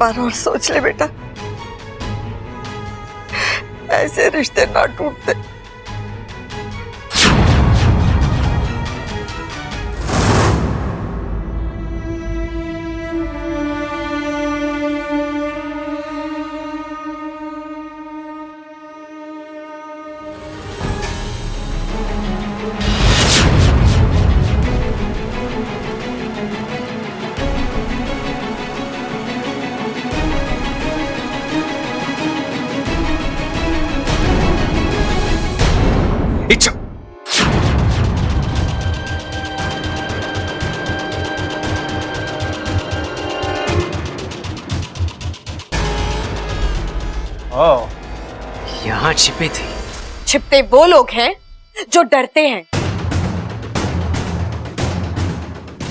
बार और सोच ले बेटा, ऐसे रिश्ते ना टूटते। इच्छा ओ, यहाँ छिपे थे। छिपते वो लोग हैं जो डरते हैं,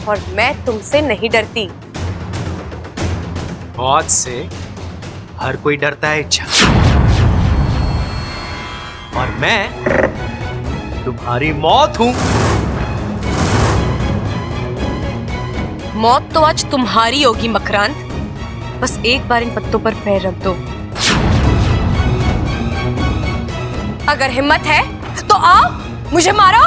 और मैं तुमसे नहीं डरती। मौत से हर कोई डरता है इच्छा, और मैं तुम्हारी मौत हूं। मौत तो आज तुम्हारी होगी मकरांत, बस एक बार इन पत्तों पर पैर रख दो। अगर हिम्मत है तो आओ, मुझे मारो।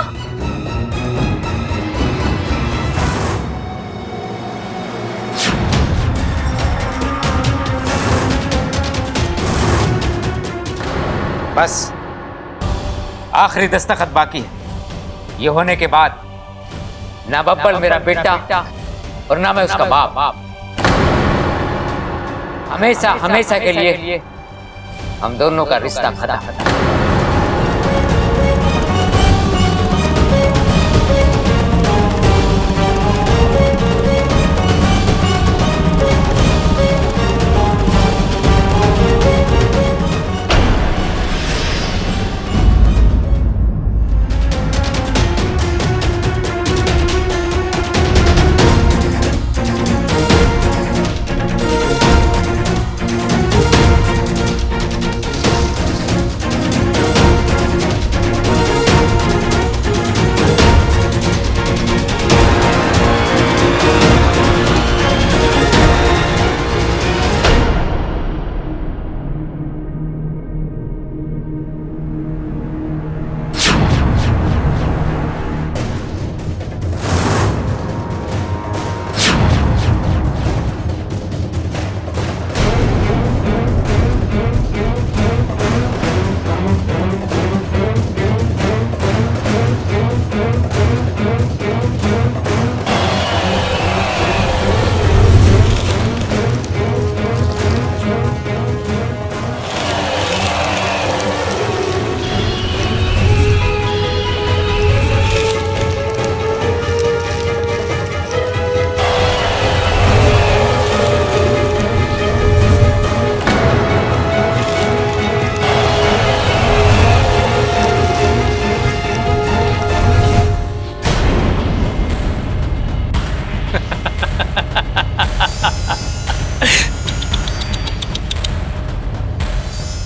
बस आखिरी दस्तखत बाकी है। ये होने के बाद ना बब्बल मेरा बेटा और ना मैं उसका बाप। हमेशा हमेशा के लिए हम दोनों का रिश्ता खत्म।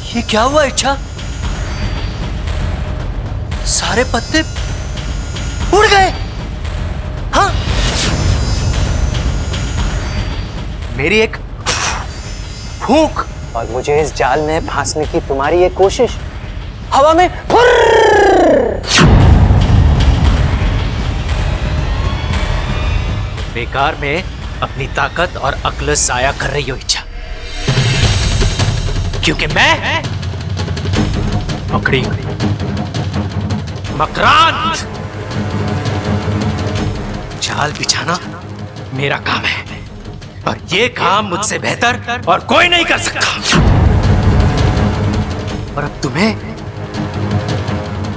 ये क्या हुआ इच्छा? सारे पत्ते उड़ गए। हाँ, मेरी एक फूंक और मुझे इस जाल में फांसने की तुम्हारी ये कोशिश हवा में फुर्र। बेकार में अपनी ताकत और अक्ल जाया कर रही हो इच्छा, क्योंकि मैं पकड़ी मकरांत। जाल बिछाना मेरा काम है, और ये काम मुझसे बेहतर और कोई नहीं कर सकता। और अब तुम्हें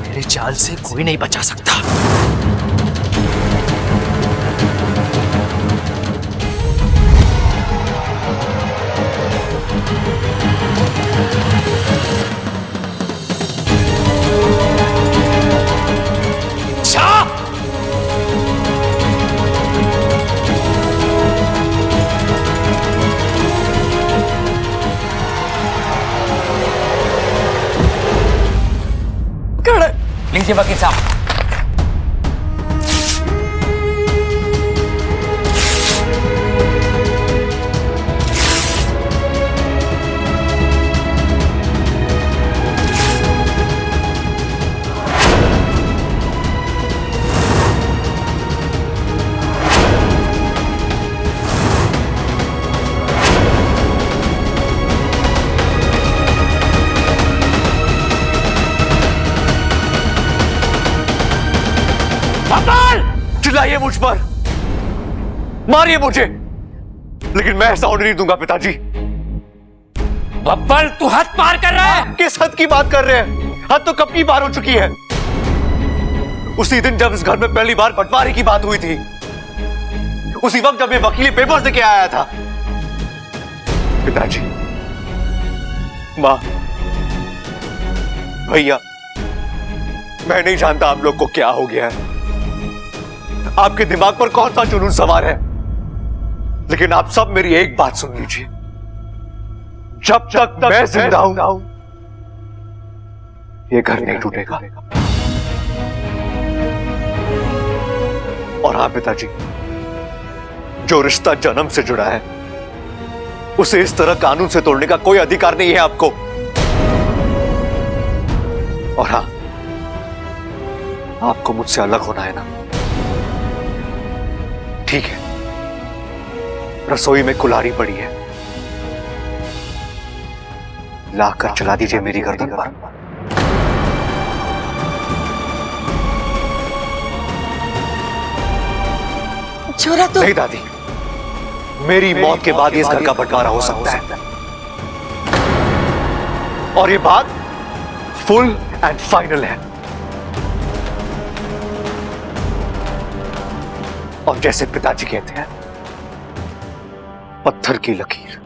मेरे जाल से कोई नहीं बचा सकता। लीजिए वकील साहब। बब्बल! चिल्लाइए मुझ पर, मारिए मुझे, लेकिन मैं ऐसा होने नहीं दूंगा पिताजी। बब्बल, तू हद पार कर रहा है। किस हद की बात कर रहे हैं? हद तो कब की पार हो चुकी है। उसी दिन जब इस घर में पहली बार बंटवारे की बात हुई थी, उसी वक्त जब ये वकीली पेपर्स लेके आया था। पिताजी, मां, भैया, मैं नहीं जानता आप लोग को क्या हो गया है, आपके दिमाग पर कौन सा जुनून सवार है, लेकिन आप सब मेरी एक बात सुन लीजिए। जब तक मैं जिंदा हूं, ये घर नहीं टूटेगा। और हाँ पिताजी, जो रिश्ता जन्म से जुड़ा है, उसे इस तरह कानून से तोड़ने का कोई अधिकार नहीं है आपको। और हाँ, आपको मुझसे अलग होना है ना? ठीक है, रसोई में कुल्हाड़ी पड़ी है, लाकर चला दीजिए मेरी गर्दन पर। छोरा तो नहीं दादी, मेरी मौत के बाद इस घर का बंटवारा हो सकता है, और ये बात फुल एंड फाइनल है। और जैसे पिताजी कहते हैं, पत्थर की लकीर।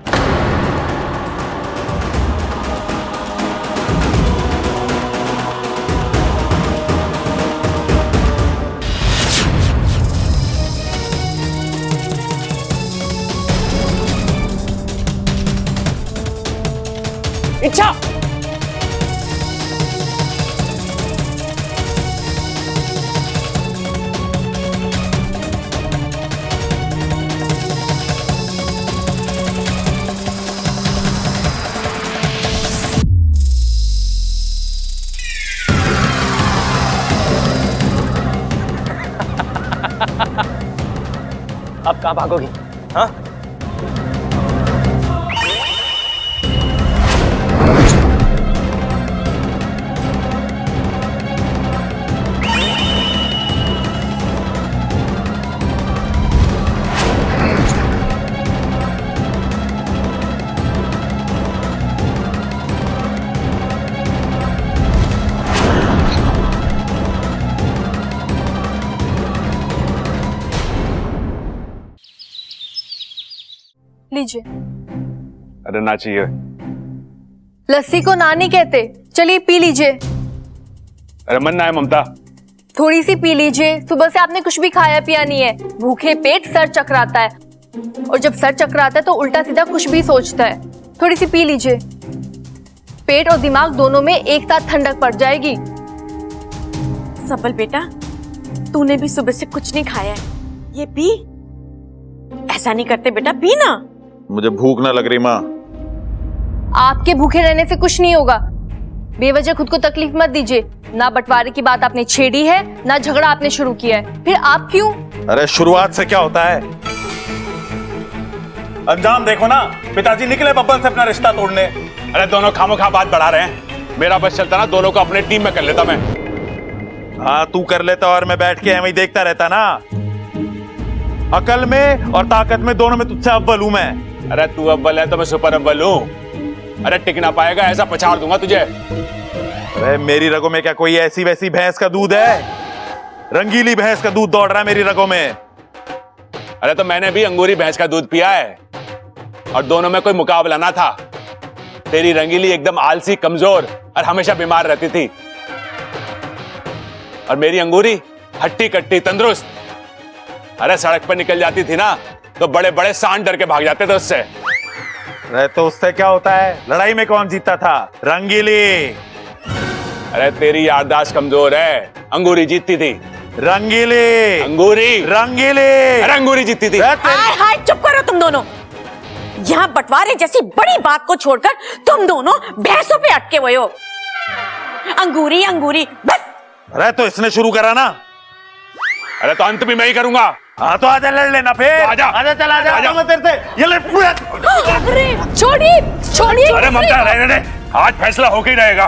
इच्छा, अब कहां भागोगी? हाँ? लीजिए। अरे ना चाहिए। लस्सी को ना नहीं कहते, चलिए पी लीजिए। अरे मन ना है ममता। थोड़ी सी पी लीजिए, सुबह से आपने कुछ भी खाया पिया नहीं है। भूखे पेट सर चकराता है, और जब सर चकराता है तो उल्टा सीधा कुछ भी सोचता है। थोड़ी सी पी लीजिए, पेट और दिमाग दोनों में एक साथ ठंडक पड़ जाएगी। सबल बेटा, तूने भी सुबह से कुछ नहीं खाया है, ये पी। ऐसा नहीं करते बेटा, पी ना। मुझे भूख ना लग रही माँ। आपके भूखे रहने से कुछ नहीं होगा। बेवजह खुद को तकलीफ मत दीजिए। ना बंटवारे की बात आपने छेड़ी है, ना झगड़ा आपने शुरू किया है, फिर आप क्यों? अरे शुरुआत से क्या होता है? अंजाम देखो ना, पिताजी निकले बब्बल से अपना रिश्ता तोड़ने। अरे दोनों खामोखा बात बढ़ा रहे हैं। मेरा बस चलता ना, दोनों को अपने टीम में कर लेता मैं। हाँ तू कर लेता और मैं बैठ के एवं ही देखता रहता ना। अकल में और ताकत में दोनों में तुझसे अव्वल हूं मैं। अरे तू अव्वल है तो मैं सुपर अव्वल हूं। अरे टिक ना पाएगा, ऐसा पछाड़ दूंगा तुझे। अरे मेरी रगों में क्या कोई ऐसी वैसी भैंस का दूध है? रंगीली भैंस का दूध दौड़ रहा है मेरी रगों में। अरे तो मैंने भी अंगूरी भैंस का दूध पिया है, और दोनों में कोई मुकाबला ना था। तेरी रंगीली एकदम आलसी, कमजोर और हमेशा बीमार रहती थी, और मेरी अंगूरी हट्टी कट्टी तंदुरुस्त। अरे सड़क पर निकल जाती थी ना तो बड़े बड़े सांड डर के भाग जाते थे उससे। अरे तो उससे क्या होता है? लड़ाई में कौन जीतता था? रंगीली। अरे तेरी याददाश्त कमजोर है, अंगूरी जीतती थी। रंगीली अंगूरी, रंगीली, अरे अंगूरी जीतती थी। हाय हाय, चुप करो तुम दोनों। यहाँ बंटवारे जैसी बड़ी बात को छोड़कर तुम दोनों भैंसों पे अटके हुए हो। अंगूरी अंगूरी बस। अरे तो इसने शुरू करा ना। अरे तो अंत भी मैं ही करूंगा। हाँ तो आजा लड़ लेना फिर। तो आजा आजा, चल आजा, आजा। मैं तेरे से ये लड़ पूरा। अरे छोड़िए छोड़िए। अरे ममता रहने दे, आज फैसला होके ही रहेगा।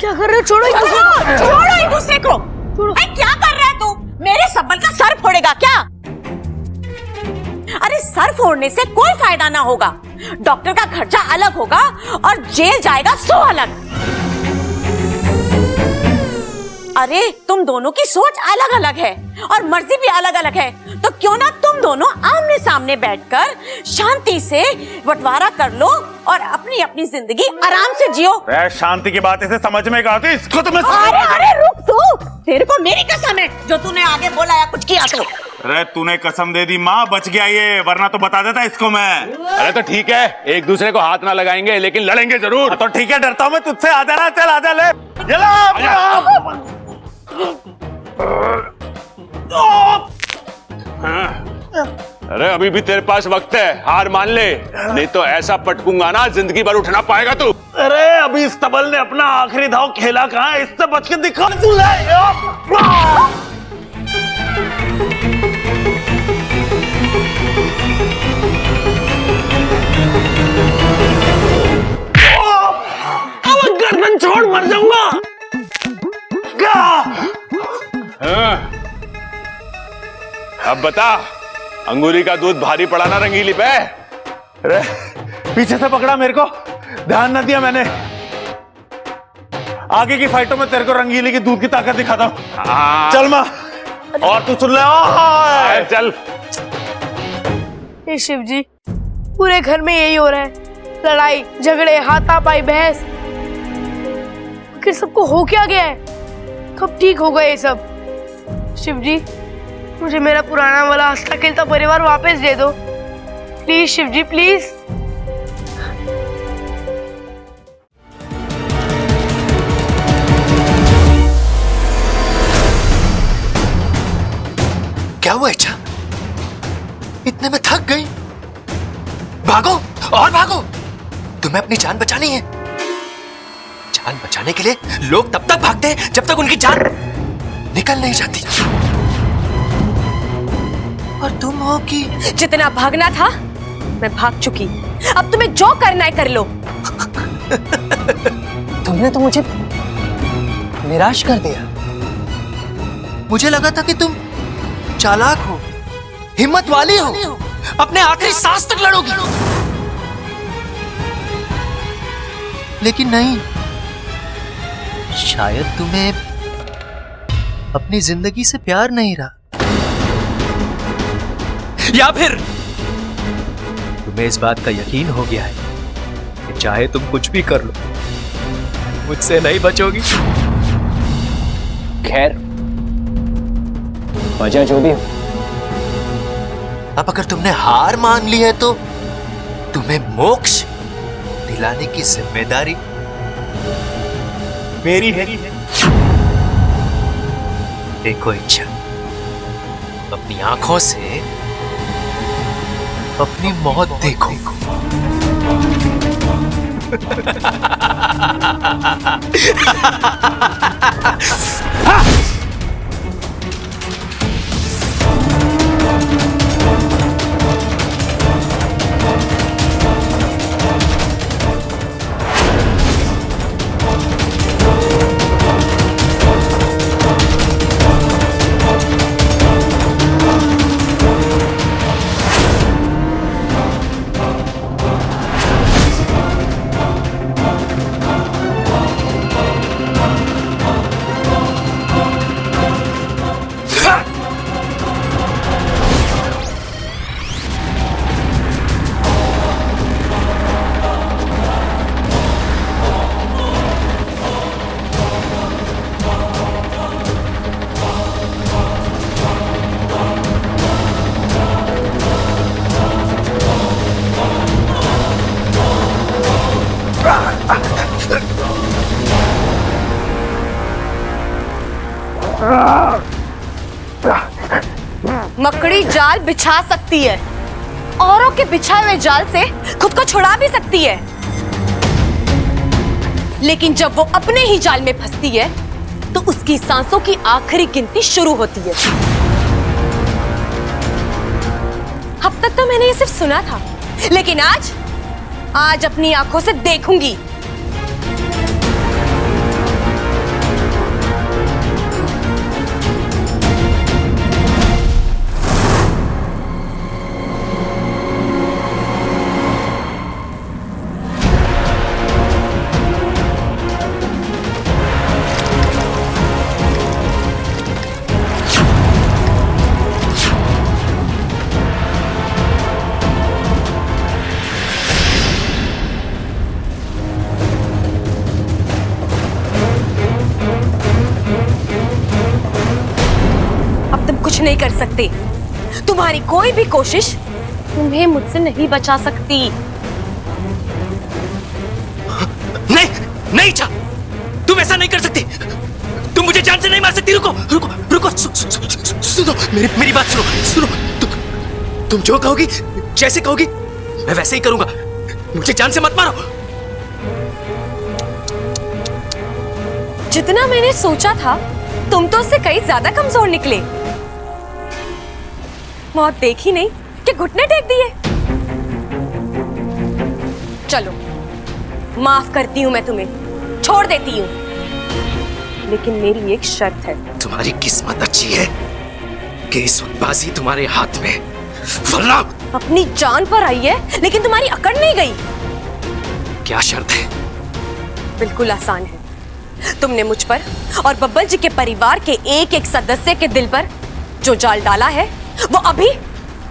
क्या कर रहे हो? छोड़ो छोड़ो एक दूसरे को। क्या कर रहा है तू? मेरे सब्बल का सर फोड़ेगा क्या? अरे सर फोड़ने से कोई फायदा ना होगा, डॉक्टर का खर्चा अलग होगा और जेल जाएगा 100 अलग। अरे तुम दोनों की सोच अलग अलग है और मर्जी भी अलग अलग है, तो क्यों ना तुम दोनों आमने सामने बैठकर शांति से बंटवारा कर लो और अपनी अपनी जिंदगी आराम से जियो। शांति की बात इसे समझ में आती, इसको तो मैं अरे रुक तू, तेरे को मेरी कसम है जो तूने आगे बोला या कुछ किया तो। अरे तूने कसम दे दी माँ, बच गया ये, वरना तो बता देता इसको मैं। अरे तो ठीक है, एक दूसरे को हाथ ना लगाएंगे लेकिन लड़ेंगे जरूर। तो ठीक है, डरता हूँ मैं तुझसे। आ जाना, चल आ जा, ले अरे अभी भी तेरे पास वक्त है, हार मान ले, नहीं तो ऐसा पटकूंगा ना जिंदगी भर उठ ना पाएगा तू। अरे अभी इस तबल ने अपना आखिरी दाव खेला कहाँ है, इससे बच के दिखा तू। अब गर्दन छोड़ मर जाऊंगा। अब बता, अंगूरी का दूध भारी पड़ा ना रंगीली पे? अरे पीछे से पकड़ा मेरे को, ध्यान न दिया मैंने। आगे की फाइटों में तेरे को रंगीली की दूध की ताकत दिखाता हूँ। चल माँ, और तू सुन ले। चल। हे शिव जी, पूरे घर में यही हो रहा है, लड़ाई झगड़े हाथापाई बहस। आखिर सबको हो क्या गया है? कब ठीक होगा ये सब? शिव जी, मुझे मेरा पुराना वाला हंसता खेलता परिवार वापस दे दो प्लीज शिव जी, प्लीज। क्या हुआ इच्छा? इतने में थक गई? भागो और भागो, तुम्हें अपनी जान बचानी है। जान बचाने के लिए लोग तब तक भागते हैं जब तक उनकी जान निकल नहीं जाती। और तुम हो कि जितना भागना था मैं भाग चुकी, अब तुम्हें जो करना है कर लो। तुमने तो मुझे निराश कर दिया। मुझे लगा था कि तुम चालाक हो, हिम्मत वाली हो, अपने आखिरी सांस तक लड़ोगी, लेकिन नहीं। शायद तुम्हें अपनी जिंदगी से प्यार नहीं रहा, या फिर तुम्हें इस बात का यकीन हो गया है कि चाहे तुम कुछ भी कर लो, मुझसे नहीं बचोगी। खैर, वजह जो भी हो, अब अगर तुमने हार मान ली है तो तुम्हें मोक्ष दिलाने की जिम्मेदारी मेरी है। देखो इच्छा, अपनी आंखों से अपनी मौत देखो। मकड़ी जाल बिछा सकती है, औरों के बिछाए हुए जाल से खुद को छुड़ा भी सकती है, लेकिन जब वो अपने ही जाल में फंसती है तो उसकी सांसों की आखिरी गिनती शुरू होती है। अब तक तो मैंने ये सिर्फ सुना था, लेकिन आज अपनी आंखों से देखूंगी। कुछ नहीं कर सकते। तुम्हारी कोई भी कोशिश तुम्हें मुझसे नहीं बचा सकती। नहीं नहीं इच्छा, तुम ऐसा नहीं कर सकती। तुम मुझे जान से नहीं मार सकती। रुको रुको रुको, सुनो मेरी बात सुनो। तुम जो कहोगी, जैसे कहोगी, मैं वैसे ही करूंगा। मुझे जान से मत मारो। जितना मैंने सोचा था, तुम तो उससे कई ज्यादा कमजोर निकले। मौत देखी नहीं कि घुटने टेक दिए। चलो, माफ करती हूं मैं तुम्हें, छोड़ देती हूं, लेकिन मेरी एक शर्त है। तुम्हारी किस्मत अच्छी है कि इस वक्त बाजी तुम्हारे हाथ में, वरना अपनी जान पर आई है, लेकिन तुम्हारी अकड़ नहीं गई। क्या शर्त है? बिल्कुल आसान है। तुमने मुझ पर और बब्बल जी के परिवार के एक एक सदस्य के दिल पर जो जाल डाला है, वो अभी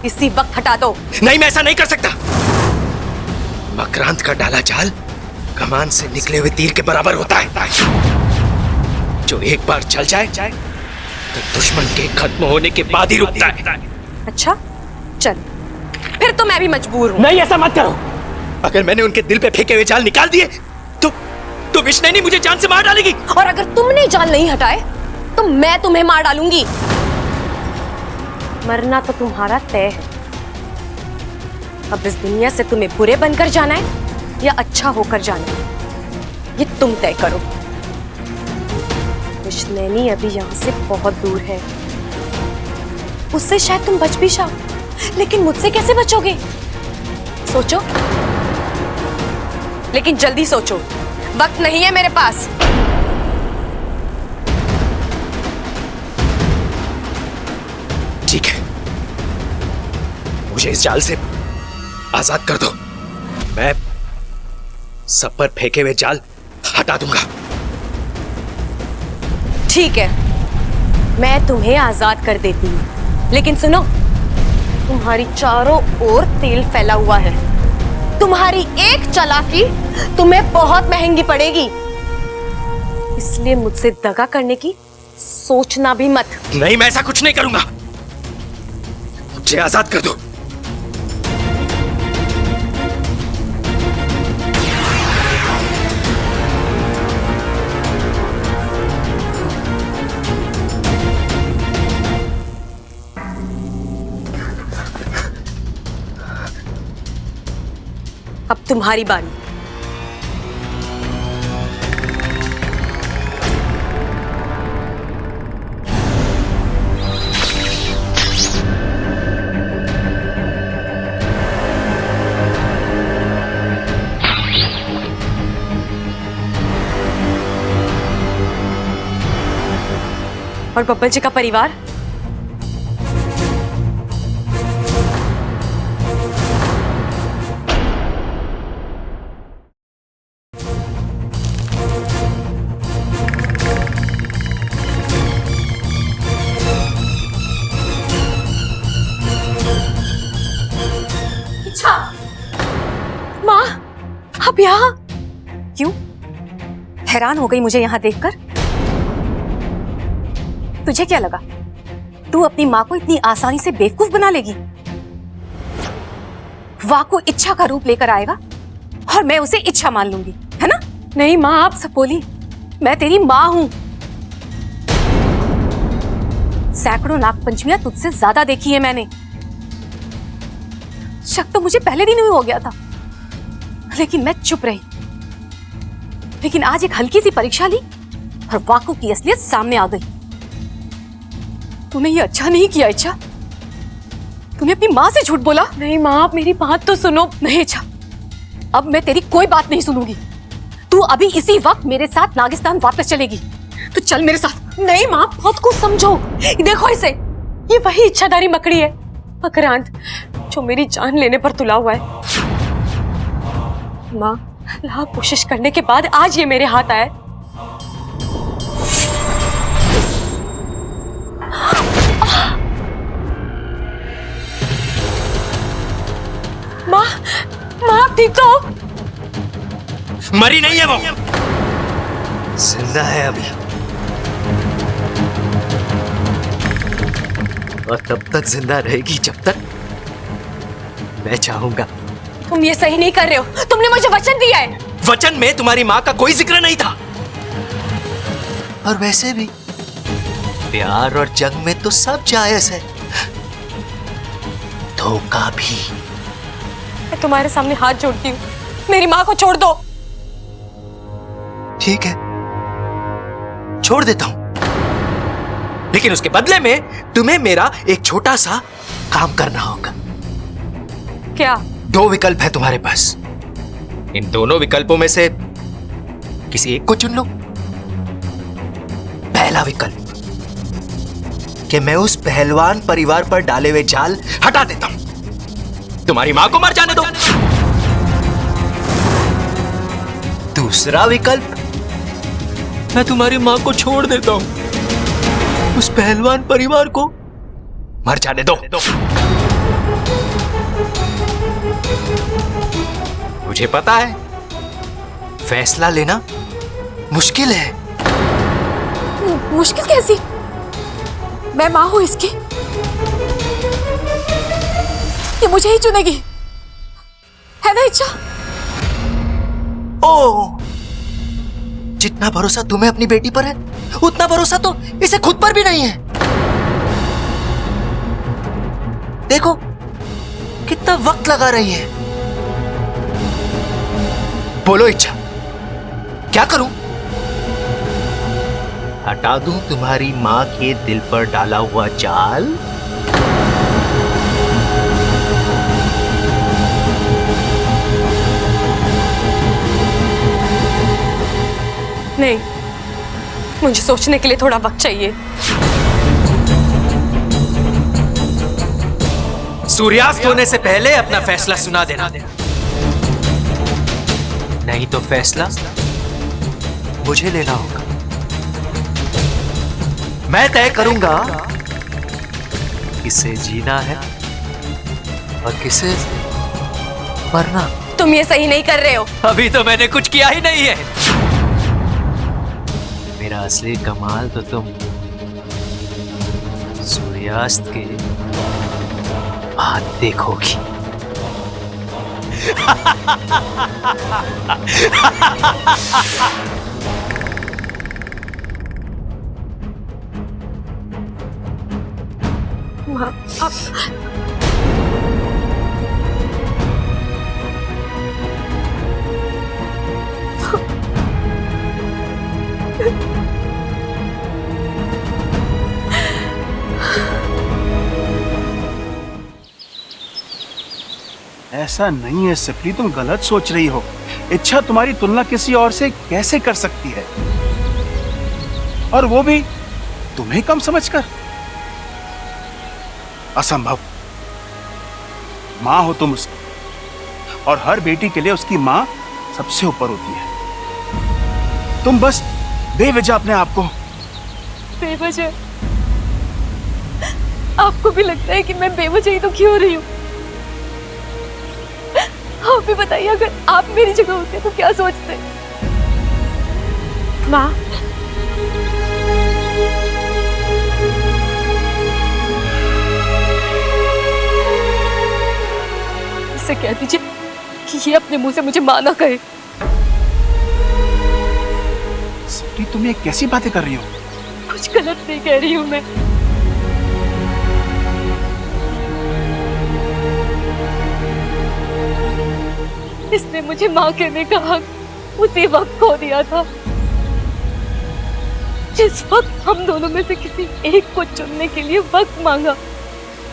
इसी वक्त हटा दो। नहीं, मैं ऐसा नहीं कर सकता। मकरांत का डाला जाल कमान से निकले हुए तीर के बराबर होता है, जो एक बार चल जाए तो दुश्मन के खत्म होने के बाद ही रुकता है। अच्छा, चल, फिर तो मैं भी मजबूर हूँ। नहीं, ऐसा मत करो। अगर मैंने उनके दिल पे फेंके हुए जाल निकाल दिए तो विष्णु मुझे जान से मार डालेगी। और अगर तुमने जाल नहीं हटाए तो मैं तुम्हें मार डालूंगी। मरना तो तुम्हारा तय है। अब इस दुनिया से तुम्हें बुरे बनकर जाना है या अच्छा होकर जाना है, ये तुम तय करो। विष्णु अभी यहाँ से बहुत दूर है। उससे शायद तुम बच भी जाओ, लेकिन मुझसे कैसे बचोगे? सोचो, लेकिन जल्दी सोचो, वक्त नहीं है मेरे पास। ठीक है, मुझे इस जाल से आजाद कर दो। मैं सब पर फेंके हुए जाल हटा दूंगा। ठीक है, मैं तुम्हें आजाद कर देती हूँ, लेकिन सुनो, तुम्हारी चारों ओर तेल फैला हुआ है। तुम्हारी एक चालाकी तुम्हें बहुत महंगी पड़ेगी, इसलिए मुझसे दगा करने की सोचना भी मत। नहीं, मैं ऐसा कुछ नहीं करूंगा। मुझे आजाद कर दो। अब तुम्हारी बारी। और बब्बल जी का परिवार? माँ, अब यहाँ क्यों? हैरान हो गई मुझे यहाँ देखकर। तुझे क्या लगा तू अपनी माँ को इतनी आसानी से बेवकूफ बना लेगी? वाको इच्छा का रूप लेकर आएगा और मैं उसे इच्छा मान लूंगी, है ना? नहीं माँ, आप सब बोली, मैं तेरी माँ हूं। सैकड़ों नागपंचमियां तुझसे ज्यादा देखी है मैंने। शक तो मुझे पहले दिन ही हो गया था, लेकिन मैं चुप रही। लेकिन आज एक हल्की सी परीक्षा ली और वाको की असलियत सामने आ गई। तूने ये अच्छा नहीं किया इच्छा। तूने अपनी माँ से झूठ बोला। नहीं माँ, आप मेरी बात तो सुनो। नहीं इच्छा, अब मैं तेरी कोई बात नहीं सुनूंगी। तू अभी इसी वक्त मेरे साथ नागिस्तान वापस चलेगी। तो चल मेरे साथ। नहीं माँ, बहुत कुछ समझो। देखो इसे, ये वही इच्छाधारी मकड़ी है, मकरांत, जो मेरी जान लेने पर तुला हुआ है। माँ, लाख कोशिश करने के बाद आज ये मेरे हाथ आया। माँ, माँ आप ठीक तो हो? मरी नहीं है वो, जिंदा है अभी। और तब तक जिंदा रहेगी जब तक मैं चाहूंगा। तुम ये सही नहीं कर रहे हो। तुमने मुझे वचन दिया है। वचन में तुम्हारी माँ का कोई जिक्र नहीं था। और वैसे भी प्यार और जंग में तो सब जायज है, धोखा भी। मैं तुम्हारे सामने हाथ जोड़ती हूँ, मेरी माँ को छोड़ दो। ठीक है, छोड़ देता हूं, लेकिन उसके बदले में तुम्हें मेरा एक छोटा सा काम करना होगा। क्या? 2 विकल्प है तुम्हारे पास। इन दोनों विकल्पों में से किसी एक को चुन लो। पहला विकल्प कि मैं उस पहलवान परिवार पर डाले हुए जाल हटा देता हूं, तुम्हारी मां को मर जाने दो। दूसरा विकल्प, मैं तुम्हारी मां को छोड़ देता हूं, उस पहलवान परिवार को मर जाने दो। मुझे पता है फैसला लेना मुश्किल है। मुश्किल कैसी? मैं माँ हूं इसकी, ये मुझे ही चुनेगी, है ना इच्छा? ओ, जितना भरोसा तुम्हें अपनी बेटी पर है, उतना भरोसा तो इसे खुद पर भी नहीं है। देखो कितना वक्त लगा रही है। बोलो इच्छा, क्या करूं? हटा दूं तुम्हारी मां के दिल पर डाला हुआ जाल? नहीं, मुझे सोचने के लिए थोड़ा वक्त चाहिए। सूर्यास्त होने से पहले अपना फैसला सुना देना, नहीं तो फैसला मुझे लेना होगा। मैं तय करूंगा किसे जीना है और किसे मरना। तुम ये सही नहीं कर रहे हो। अभी तो मैंने कुछ किया ही नहीं है। मेरा असली कमाल तो तुम सूर्यास्त के बाद देखोगी। माँ, आप ऐसा नहीं है सिपली, तुम गलत सोच रही हो। इच्छा तुम्हारी तुलना किसी और से कैसे कर सकती है, और वो भी तुम्हें कम समझकर? असंभव। मां हो तुम उसकी, और हर बेटी के लिए उसकी मां सबसे ऊपर होती है। तुम बस बेवजह अपने आप को बेवजह? आपको भी लगता है कि मैं बेवजह ही तो क्यों रही हूँ? आप भी बताइए, अगर आप मेरी जगह होते तो क्या सोचते? माँ, इससे कह दीजिए कि ये अपने मुंह से मुझे मां ना कहे। सिपली, तुम ये कैसी बातें कर रही हो? कुछ गलत नहीं कह रही हूँ मैं। इसने मुझे माँ कहने का हक उसी वक्त खो दिया था जिस वक्त हम दोनों में से किसी एक को चुनने के लिए वक्त मांगा।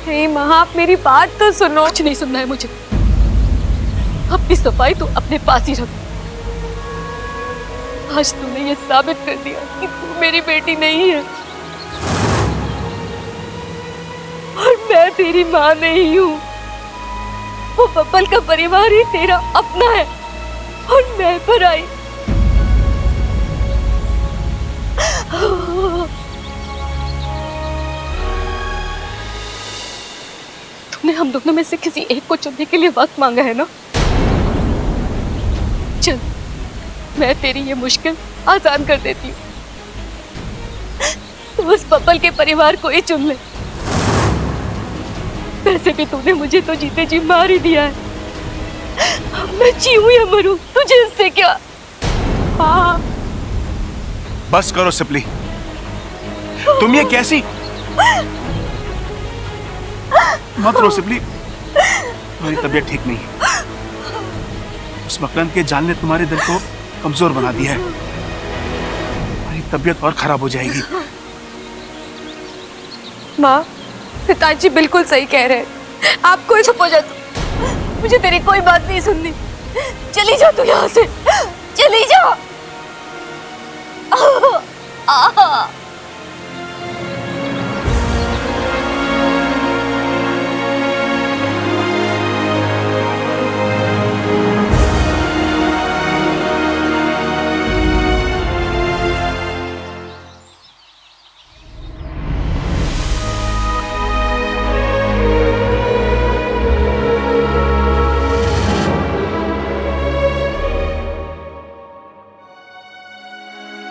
हे माँ, आप मेरी बात तो सुनो। कुछ नहीं सुनना है मुझे। अपनी सफाई तो अपने पास ही रख। आज तूने ये साबित कर दिया कि तू मेरी बेटी नहीं है, और मैं तेरी माँ नहीं हूँ। वो बब्बल का परिवार ही तेरा अपना है, और मैं पराई। तुमने हम दोनों में से किसी एक को चुनने के लिए वक्त मांगा है ना? चल, मैं तेरी ये मुश्किल आसान कर देती हूँ। तो उस बब्बल के परिवार को ही चुन ले। वैसे भी तूने मुझे तो जीते जी मार ही दिया है। अब मैं जीऊं या मरूं, तुझे इससे क्या? माँ, बस करो सिपली, तुम ये कैसी? मत रो सिपली, तुम्हारी तबीयत ठीक नहीं है। उस मकरंद के जाल ने तुम्हारे दिल को कमजोर बना दिया है, तुम्हारी तबीयत और खराब हो जाएगी। माँ, पिताजी बिल्कुल सही कह रहे हैं। आप कोई चुप हो जा, तू मुझे तेरी कोई बात नहीं सुननी। चली जा तू यहाँ से, चली जा।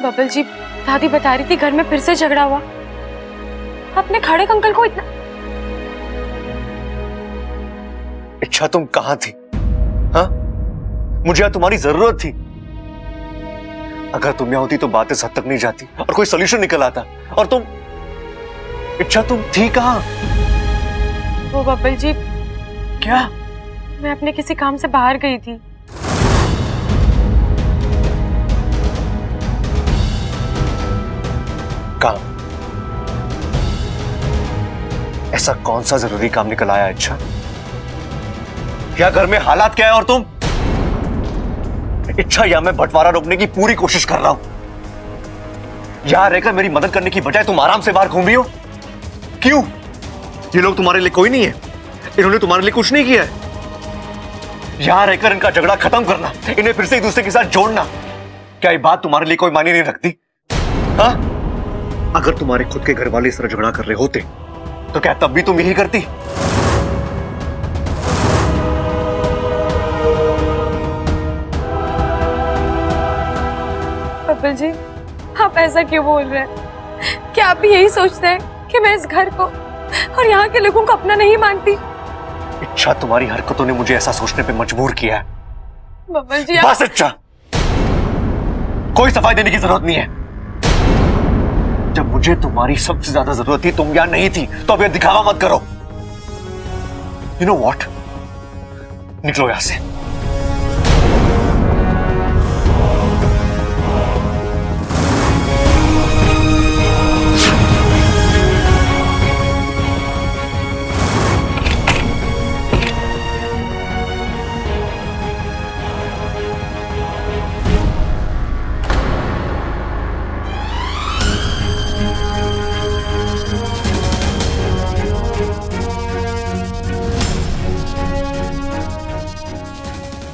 बबल जी, दादी बता रही थी घर में फिर से झगड़ा हुआ। अपने खड़क अंकल को इतना। इच्छा तुम कहां थी? हाँ, मुझे यहाँ तुम्हारी जरूरत थी। अगर तुम यहाँ होती तो बातें इस हद तक नहीं जाती और कोई सोल्यूशन निकल आता। और तुम, इच्छा तुम थी कहां? वो बबल जी, क्या? मैं अपने किसी काम से बाहर गई थी। काम? ऐसा कौन सा जरूरी काम निकल आया इच्छा? क्या घर में हालात क्या है और तुम? इच्छा, या मैं बंटवारा रोकने की पूरी कोशिश कर रहा हूं, यहां रहकर मेरी मदद करने की बजाय तुम आराम से बाहर घूम रही हो। क्यों? ये लोग तुम्हारे लिए कोई नहीं है? इन्होंने तुम्हारे लिए कुछ नहीं किया है? यहां रहकर इनका झगड़ा खत्म करना, इन्हें फिर से एक दूसरे के साथ जोड़ना, क्या ये बात तुम्हारे लिए कोई मायने नहीं रखती? हाँ? अगर तुम्हारे खुद के घर वाले इस तरह झगड़ा कर रहे होते तो क्या तब भी तुम यही करती? बबल जी, आप ऐसा क्यों बोल रहे हैं? क्या आप भी यही सोचते हैं कि मैं इस घर को और यहाँ के लोगों को अपना नहीं मानती? इच्छा, तुम्हारी हरकतों ने मुझे ऐसा सोचने पे मजबूर किया है। बबल जी, बस इच्छा, कोई सफाई देने की जरूरत नहीं है। जब मुझे तुम्हारी सबसे ज्यादा जरूरत थी, तुम यहां नहीं थी, तो अब ये दिखावा मत करो। यू नो व्हाट, निकलो यहां से।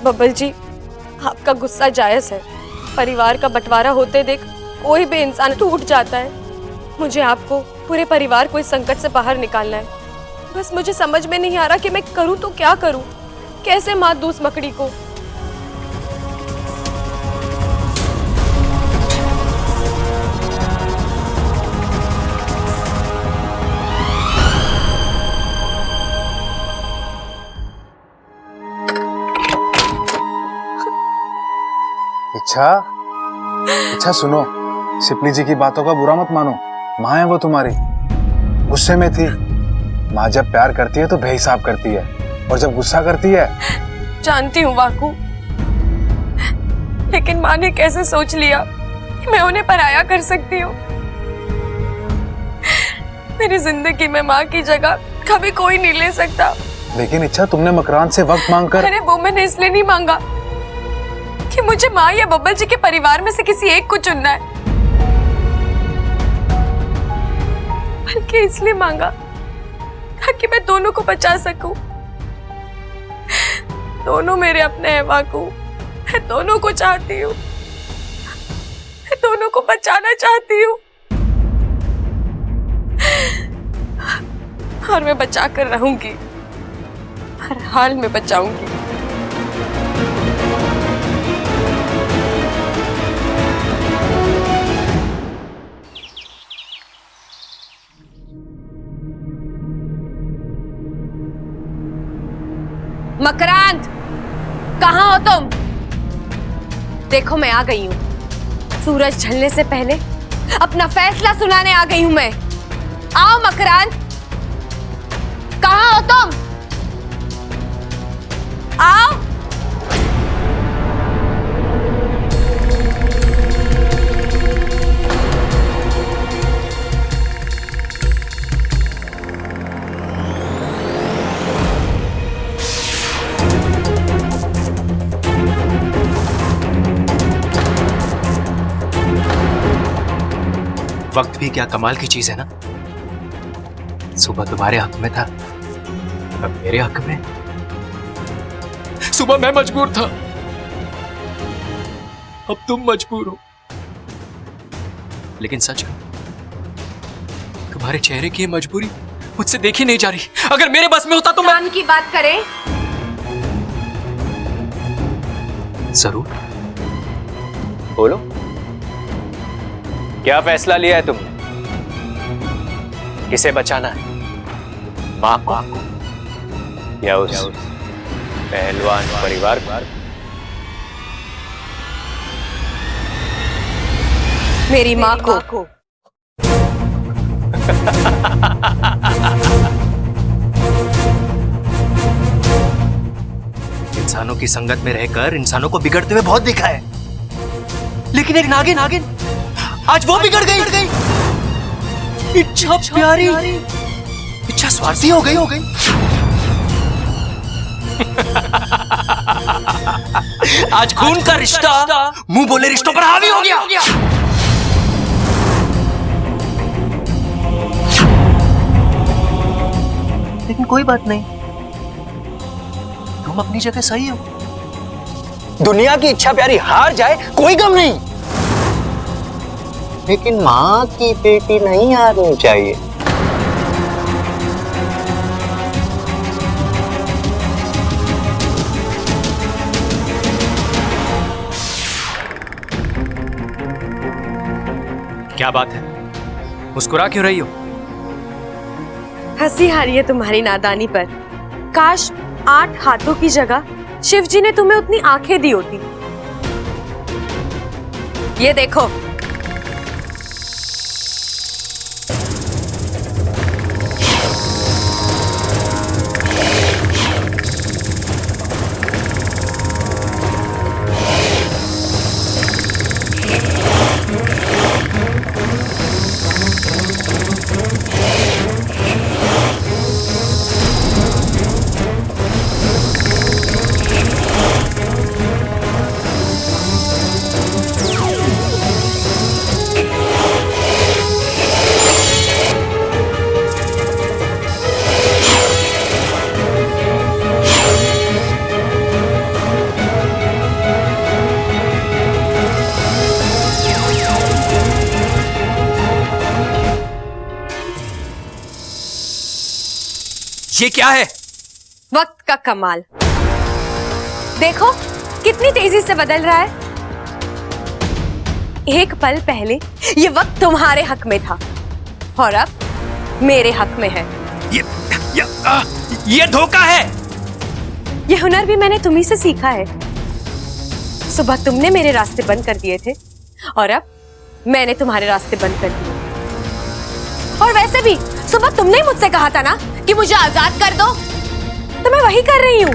बबल जी, आपका गुस्सा जायज है। परिवार का बंटवारा होते देख कोई भी इंसान टूट जाता है। मुझे आपको, पूरे परिवार को इस संकट से बाहर निकालना है। बस मुझे समझ में नहीं आ रहा कि मैं करूं तो क्या करूं, कैसे मात दूं उस मकड़ी को। इच्छा सुनो, सिपली जी की बातों का बुरा मत मानो। माँ है वो तुम्हारी, गुस्से में थी। माँ जब प्यार करती है तो बेहिसाब करती है, और जब गुस्सा करती है। जानती हूँ वाकू, लेकिन माँ ने कैसे सोच लिया कि मैं उन्हें पराया कर सकती हूँ। मेरी जिंदगी में माँ की जगह कभी कोई नहीं ले सकता। लेकिन इच्छा, तुमने मकरान से वक्त मांगकर। अरे वो मैंने इसलिए नहीं मांगा कि मुझे माँ या बब्बल जी के परिवार में से किसी एक को चुनना है, बल्कि इसलिए मांगा ताकि मैं दोनों को बचा सकूं। दोनों मेरे अपने हैं वाकू, मैं दोनों को चाहती हूँ, मैं दोनों को बचाना चाहती हूँ, और मैं बचा कर रहूंगी, हर हाल में बचाऊंगी। मकरांत, कहाँ हो तुम? देखो मैं आ गई हूँ। सूरज ढलने से पहले अपना फैसला सुनाने आ गई हूँ मैं। आओ मकरांत, कहाँ हो तुम? आओ। वक्त भी क्या कमाल की चीज है ना। सुबह तुम्हारे हक में था, अब मेरे हक में। सुबह मैं मजबूर था, अब तुम मजबूर हो। लेकिन सच है, तुम्हारे चेहरे की ये मजबूरी मुझसे देखी नहीं जा रही। अगर मेरे बस में होता तो मैं की बात करें। जरूर। बोलो, क्या फैसला लिया है तुमने? किसे बचाना है, माँ को या उस पहलवान परिवार को? मेरी माँ को। इंसानों की संगत में रहकर इंसानों को बिगड़ते हुए बहुत देखा है, लेकिन एक नागिन आज वो बिगड़ गई। इच्छा प्यारी, इच्छा स्वार्थी हो गई। आज खून का रिश्ता मुंह बोले रिश्तों पर हावी हो गया। लेकिन कोई बात नहीं, तुम अपनी जगह सही हो। दुनिया की इच्छा प्यारी हार जाए कोई गम नहीं, लेकिन माँ की बेटी नहीं हारनी चाहिए। क्या बात है, मुस्कुरा क्यों रही हो? हंसी आ रही है तुम्हारी नादानी पर। काश 8 हाथों की जगह शिव जी ने तुम्हें उतनी आंखें दी होती। ये देखो, ये क्या है? वक्त का कमाल। देखो कितनी तेजी से बदल रहा है। एक पल पहले ये वक्त तुम्हारे हक में था और अब मेरे हक में है। ये धोखा है। ये हुनर भी मैंने तुम्ही से सीखा है। सुबह तुमने मेरे रास्ते बंद कर दिए थे और अब मैंने तुम्हारे रास्ते बंद कर दिए। और वैसे भी सुबह तुमने ही मुझसे कहा था ना कि मुझे आजाद कर दो, तो मैं वही कर रही हूं।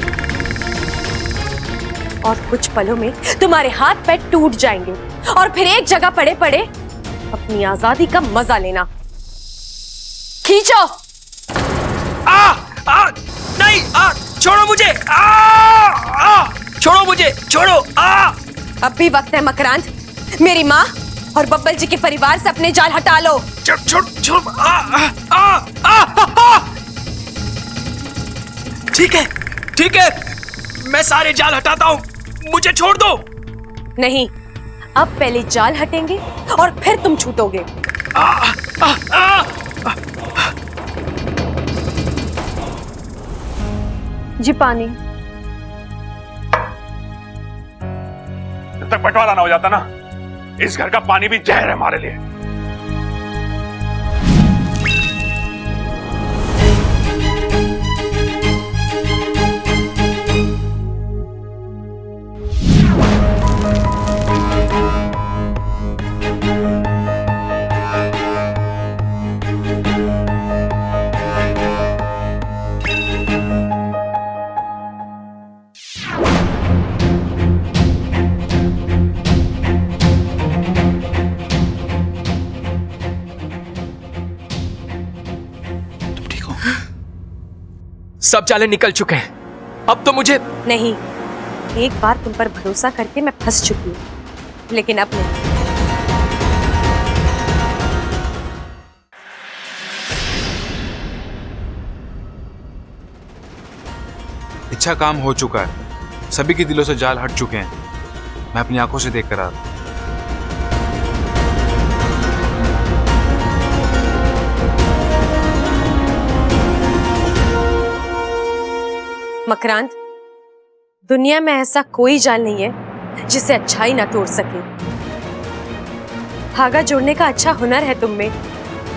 और कुछ पलों में तुम्हारे हाथ पैर टूट जाएंगे और फिर एक जगह पड़े पड़े अपनी आजादी का मजा लेना। खींचो। नहीं, छोड़ो मुझे। छोड़ो मुझे, छोड़ो। अब भी वक्त है मकरांत, मेरी माँ और बब्बल जी के परिवार से अपने जाल हटा लो। छोड़। ठीक है, मैं सारे जाल हटाता हूँ, मुझे छोड़ दो। नहीं, अब पहले जाल हटेंगे और फिर तुम छूटोगे। जी पानी। जब तक बंटवारा ना हो जाता ना, इस घर का पानी भी जहर है हमारे लिए। सब जाले निकल चुके हैं। अब तो मुझे नहीं, एक बार तुम पर भरोसा करके मैं फंस चुकी हूँ, लेकिन अब नहीं। इच्छा काम हो चुका है, सभी के दिलों से जाल हट चुके हैं। मैं अपनी आंखों से देख कर आ रहा हूं। मकरांत, दुनिया में ऐसा कोई जाल नहीं है जिसे अच्छाई ना तोड़ सके। धागा जोड़ने का अच्छा हुनर है तुम में,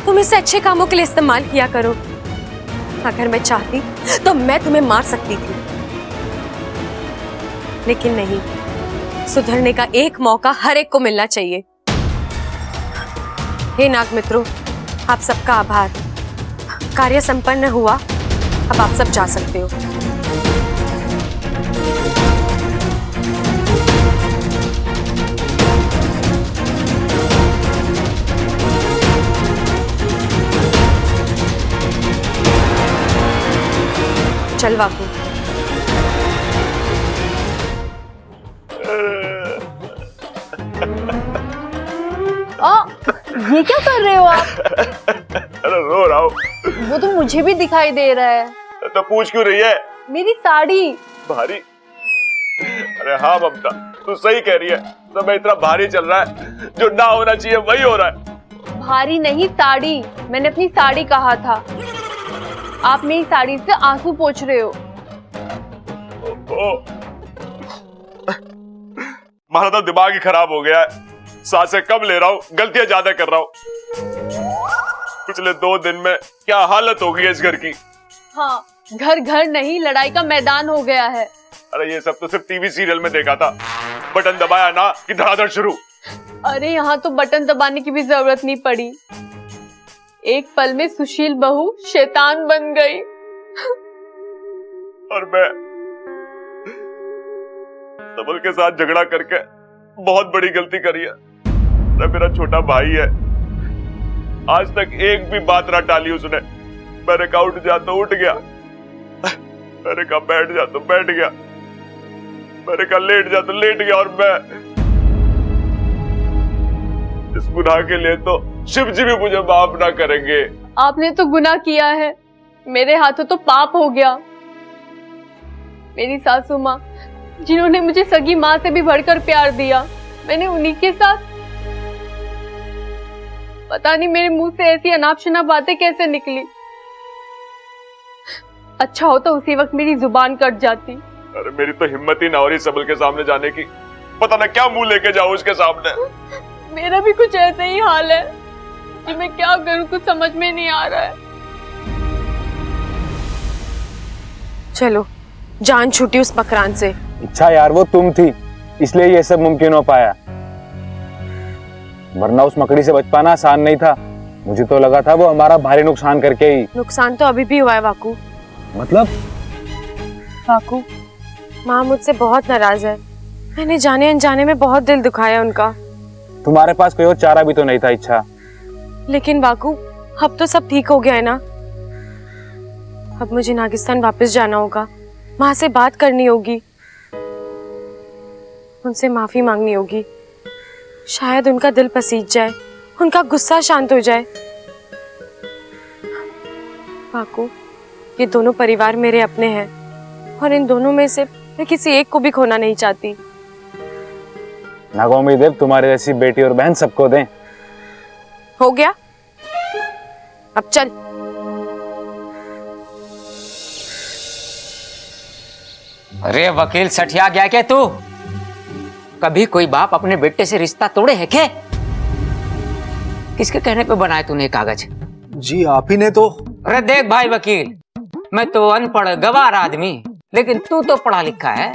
तुम इसे अच्छे कामों के लिए इस्तेमाल किया करो। अगर मैं चाहती तो मैं तुम्हें मार सकती थी, लेकिन नहीं, सुधरने का एक मौका हर एक को मिलना चाहिए। हे नाग मित्रों, आप सबका आभार। कार्य संपन्न हुआ, अब आप सब जा सकते हो। चल वाकू। ये क्या कर रहे हो आप? अरे रो रहा हूँ। वो तो मुझे भी दिखाई दे रहा है। तो पूछ क्यों रही है? मेरी साड़ी भारी? अरे हाँ ममता, तू सही कह रही है। समय इतना भारी चल रहा है, जो ना होना चाहिए वही हो रहा है। भारी नहीं, साड़ी। मैंने अपनी साड़ी कहा था। आप मेरी साड़ी से आंसू पोंछ रहे हो। हमारा तो दिमाग ही खराब हो गया है। सांसें कम ले रहा हूँ, गलतियां ज्यादा कर रहा हूँ। पिछले 2 दिन में क्या हालत हो गई है इस घर की। हाँ, घर घर नहीं, लड़ाई का मैदान हो गया है। अरे ये सब तो सिर्फ टीवी सीरियल में देखा था। बटन दबाया ना कि धड़ाधड़ शुरू। अरे यहाँ तो बटन दबाने की भी जरूरत नहीं पड़ी। एक पल में सुशील बहू शैतान बन गई। और मैं सबल के साथ झगड़ा करके बहुत बड़ी गलती करी है। मेरा छोटा भाई है, आज तक एक भी बात ना टाली उसने। मैंने कहा उठ जा तो उठ गया, मैंने कहा बैठ जा तो बैठ गया, मैंने कहा लेट जा तो लेट गया। और मैं इस गुनाह के लिए तो शिव जी भी मुझे माफ ना करेंगे। आपने तो गुनाह किया है, मेरे हाथों तो पाप हो गया। मेरी सासू माँ, जिन्होंने मुझे सगी माँ से भी बढ़कर प्यार दिया, मैंने उन्हीं के साथ। पता नहीं मेरे मुंह से ऐसी अनाप शनाप बातें कैसे निकली। अच्छा होता तो उसी वक्त मेरी जुबान कट जाती। अरे मेरी तो हिम्मत ही ना हो रही सबल के सामने जाने की। पता ना क्या मुंह लेके जाऊं उसके सामने। मेरा भी कुछ ऐसा ही हाल है कि मैं क्या करूं, कुछ समझ में नहीं आ रहा है। चलो, जान छूटी उस मकरान से। इच्छा यार, वो तुम थी, इसलिए ये सब मुमकिन हो पाया, वरना उस मकड़ी से बच पाना आसान नहीं था। मुझे तो लगा था वो हमारा भारी नुकसान करके ही। नुकसान तो अभी भी हुआ है वाकू। मतलब? वाकू, माँ मुझसे बहुत नाराज है। मैंने जाने अनजाने में बहुत दिल दुखाया उनका। तुम्हारे पास कोई और चारा भी तो नहीं था इच्छा। लेकिन वाकू, अब तो सब ठीक हो गया है ना। अब मुझे नागिस्तान वापस जाना होगा, माँ से बात करनी होगी, उनसे माफी मांगनी होगी। शायद उनका दिल पसीज जाए, उनका गुस्सा शांत हो जाए। वाकू, ये दोनों परिवार मेरे अपने हैं और इन दोनों में से मैं किसी एक को भी खोना नहीं चाहती। नागोमी देव तुम्हारे जैसी बेटी और बहन सबको दें। हो गया, अब चल। अरे वकील सठिया गया क्या तू? कभी कोई बाप अपने बेटे से रिश्ता तोड़े है क्या? किसके कहने पे बनाए तूने कागज? जी आप ही ने तो। अरे देख भाई वकील, मैं तो अनपढ़ गवार आदमी, लेकिन तू तो पढ़ा लिखा है।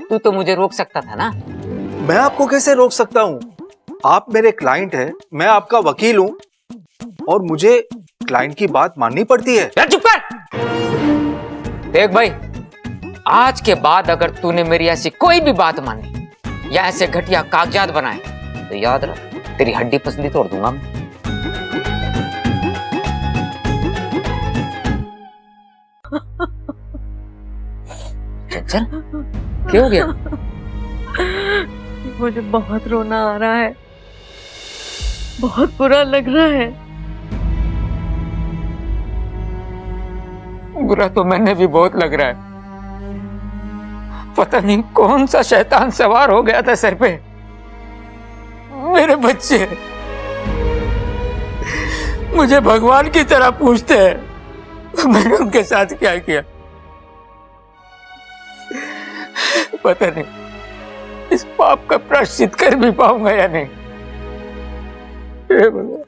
तू तो मुझे रोक सकता था ना। मैं आपको कैसे रोक सकता हूँ? आप मेरे क्लाइंट हैं, मैं आपका वकील हूँ और मुझे क्लाइंट की बात माननी पड़ती है। यार चुप कर। देख भाई, आज के बाद अगर तूने मेरी ऐसी कोई भी बात मानी या ऐसे घटिया कागजात बनाए तो याद रख, तेरी हड्डी पसली तोड़ दूंगा मैं। चल, क्या हो गया? मुझे बहुत रोना आ रहा है, बहुत बुरा लग रहा है। बुरा तो मैंने भी बहुत लग रहा है। पता नहीं कौन सा शैतान सवार हो गया था सर पे। मेरे बच्चे मुझे भगवान की तरह पूछते हैं, मैंने उनके साथ क्या किया पता नहीं। इस पाप का प्रायश्चित कर भी पाऊंगा या नहीं। हे भगवान।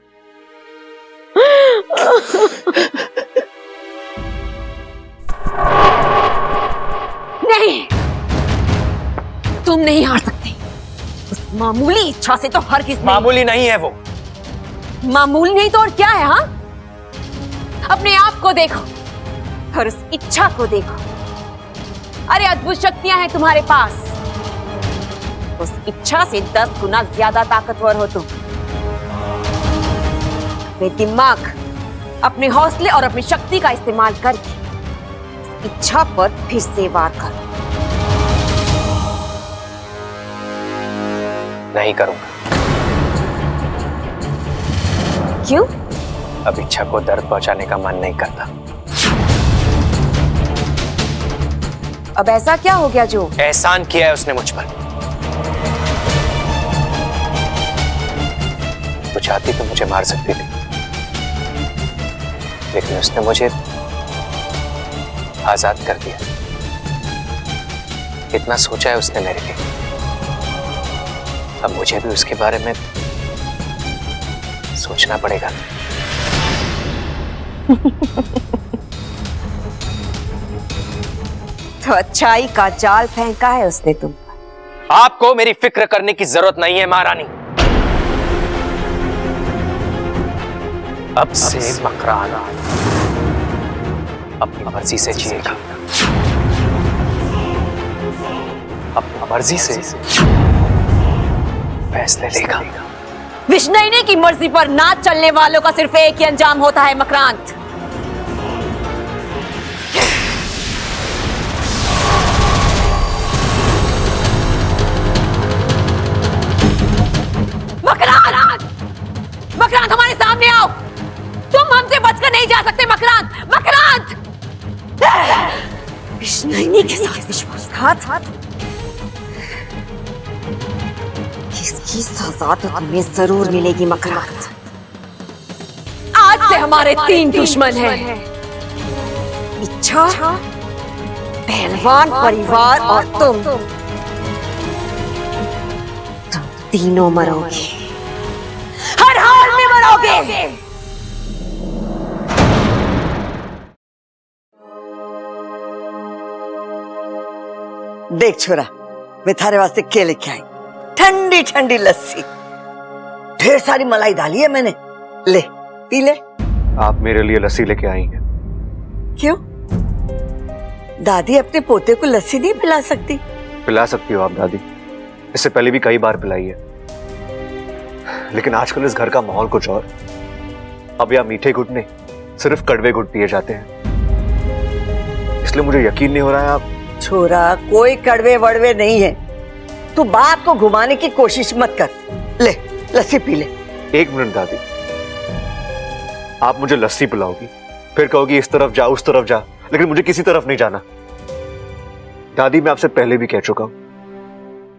नहीं, तुम नहीं हार सकते। उस मामूली इच्छा से तो हर किसी मामूली नहीं है वो। मामूली नहीं तो और क्या है? हाँ, अपने आप को देखो और उस इच्छा को देखो। अरे अद्भुत शक्तियां हैं तुम्हारे पास। उस इच्छा से 10 गुना ज्यादा ताकतवर हो तुम। अपने दिमाग, अपने हौसले और अपनी शक्ति का इस्तेमाल करके इच्छा पर फिर से वार करो। नहीं करूंगा। क्यों? अब इच्छा को दर्द पहुंचाने का मन नहीं करता। अब ऐसा क्या हो गया जो? एहसान किया है उसने मुझ पर। वो चाहती तो मुझे मार सकती थी, लेकिन उसने मुझे आजाद कर दिया। इतना सोचा है उसने मेरे लिए। अब मुझे भी उसके बारे में सोचना पड़ेगा। तो अच्छाई का जाल फेंका है उसने तुम पर। आपको मेरी फिक्र करने की जरूरत नहीं है महारानी। अब से मकरान अपनी मर्जी से जिएगा, अपनी मर्जी से फैसले लेगा। विष्णुनी की मर्जी पर ना चलने वालों का सिर्फ एक ही अंजाम होता है मकरांत। मकरांत, मकरांत हमारे सामने आओ। तुम हमसे बचकर नहीं जा सकते मकरांत। मकरांत, विष्णुनी के साथ विश्वासघात, इसकी सजा तो तुम्हें जरूर मिलेगी मकरांत। आज से हमारे 3 दुश्मन हैं, इच्छा, पहलवान परिवार और तुम तीनों मरोगे, हर हाल में मरोगे। देख छोरा, मैं थारे वास्ते क्या लेके आई। ठंडी ठंडी लस्सी, ढेर सारी मलाई डाली है मैंने। ले पी ले। आप मेरे लिए लस्सी लेके आई हैं। क्यों? दादी अपने पोते को लस्सी नहीं पिला सकती? पिला सकती हो आप दादी, इससे पहले भी कई बार पिलाई है। लेकिन आजकल इस घर का माहौल कुछ और। अब यहाँ मीठे घुट नहीं, सिर्फ कड़वे घुट पिए जाते हैं। इसलिए मुझे यकीन नहीं हो रहा है आप। छोरा, कोई कड़वे वड़वे नहीं है। तू बात को घुमाने की कोशिश मत कर। ले लस्सी पी ले। 1 मिनट दादी, आप मुझे लस्सी पिलाओगी, फिर कहोगी इस तरफ जा उस तरफ जा, लेकिन मुझे किसी तरफ नहीं जाना। दादी, मैं आपसे पहले भी कह चुका हूं,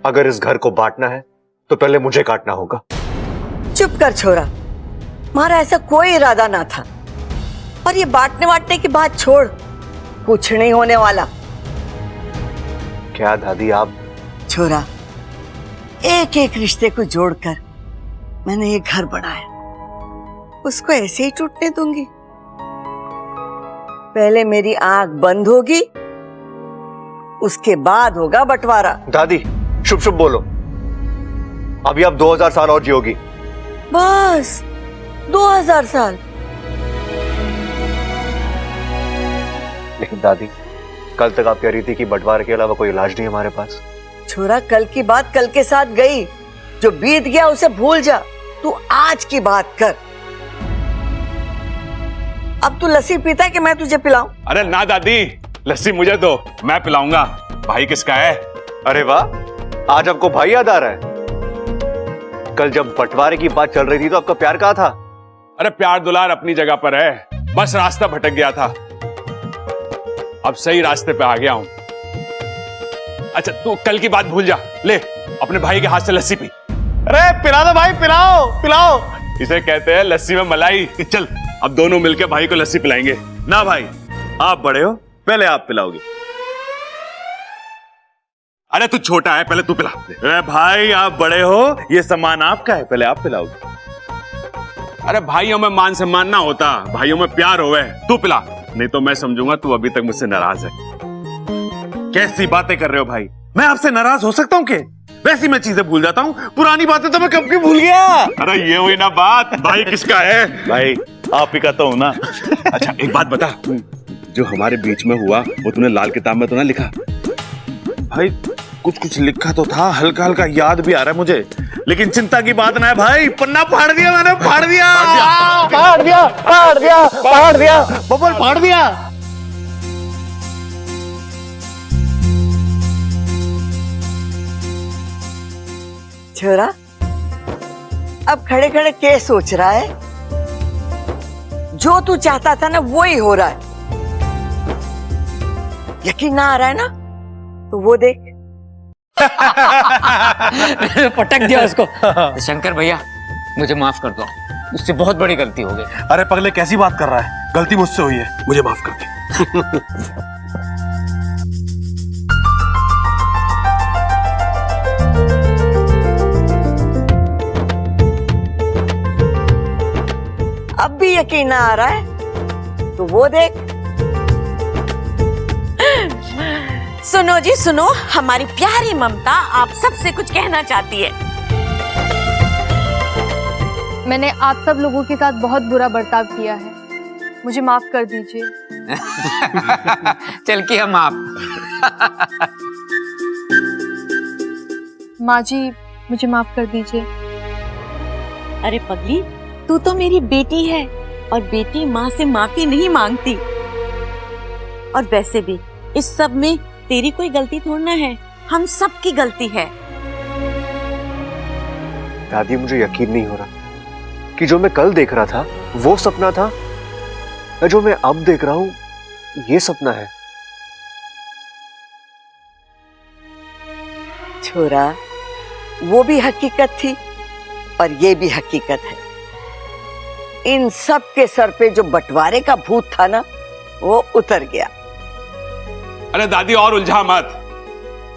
अगर इस घर को बांटना है तो पहले मुझे काटना होगा। चुप कर छोरा, हमारा ऐसा कोई इरादा ना था। और ये बांटने बांटने की बात छोड़, कुछ नहीं होने वाला। क्या दादी आप? छोरा, एक एक रिश्ते को जोड़कर मैंने ये घर बनाया, उसको ऐसे ही टूटने दूंगी? पहले मेरी आंख बंद होगी, उसके बाद होगा बंटवारा। दादी शुभ शुभ बोलो, अभी आप 2000 साल और जियोगी। बस 2000 साल? लेकिन दादी, कल तक आप कह रही थी कि बंटवारे के अलावा कोई इलाज नहीं है हमारे पास। छोरा, कल की बात कल के साथ गई, जो बीत गया उसे भूल जा। तू आज की बात कर। अब तू लस्सी पीता है कि मैं तुझे पिलाऊं? अरे ना दादी, लस्सी मुझे दो, मैं पिलाऊंगा। भाई किसका है? अरे वाह, आज आपको भाई याद आ रहा है? कल जब बंटवारे की बात चल रही थी तो आपका प्यार कहाँ था? अरे प्यार दुलार अपनी जगह पर है, बस रास्ता भटक गया था। अब सही रास्ते पे आ गया हूं। अच्छा तू कल की बात भूल जा, ले अपने भाई के हाथ से लस्सी पी। अरे पिला दो भाई, पिलाओ पिलाओ। इसे कहते हैं लस्सी में मलाई। चल अब दोनों मिलकर भाई को लस्सी पिलाएंगे। ना भाई, आप बड़े हो, पहले आप पिलाओगे। अरे तू छोटा है, पहले तू पिला। अरे भाई आप बड़े हो, ये सम्मान आपका है, पहले आप पिलाओगे। अरे भाइयों में मान सम्मान ना होता, भाइयों में प्यार होवे। तू पिला, नहीं तो मैं समझूंगा तू अभी तक मुझसे नाराज है। कैसी बातें कर रहे हो भाई, मैं आपसे नाराज हो सकता हूँ क्या? वैसी मैं चीजें भूल जाता हूँ, पुरानी बातें तो मैं कब की भूल गया। अरे ये हुई ना बात, भाई किसका है? भाई आप ही का तो हूं ना। अच्छा एक बात बता, जो हमारे बीच में हुआ वो तूने लाल किताब में तो ना लिखा? भाई कुछ कुछ लिखा तो था, हल्का हल्का याद भी आ रहा है मुझे, लेकिन चिंता की बात ना है भाई, पन्ना फाड़ दिया मैंने, फाड़ दिया बबल, फाड़ दिया। छोरा, अब खड़े खड़े क्या सोच रहा है? जो तू चाहता था ना वो ही हो रहा है। यकीन ना आ रहा है ना, तो वो देख। पटक दिया उसको। शंकर भैया मुझे माफ कर दो, मुझसे बहुत बड़ी गलती हो गई। अरे पगले कैसी बात कर रहा है, गलती मुझसे हुई है, मुझे माफ कर दे। अब भी यकीन ना आ रहा है, तो वो देख। सुनो जी सुनो, हमारी प्यारी ममता आप सबसे कुछ कहना चाहती है। मैंने आप सब लोगों के साथ बहुत बुरा बर्ताव किया है, मुझे माफ कर दीजिए। चल की हम आप। माँ जी मुझे माफ कर दीजिए। अरे पगली, तू तो मेरी बेटी है और बेटी माँ से माफी नहीं मांगती। और वैसे भी इस सब में तेरी कोई गलती थोड़ी ना है, हम सब की गलती है। दादी मुझे यकीन नहीं हो रहा कि जो मैं कल देख रहा था वो सपना था, या जो मैं अब देख रहा हूं ये सपना है। छोरा, वो भी हकीकत थी और ये भी हकीकत है। इन सब के सर पे जो बंटवारे का भूत था ना, वो उतर गया। अरे दादी और उलझा मत,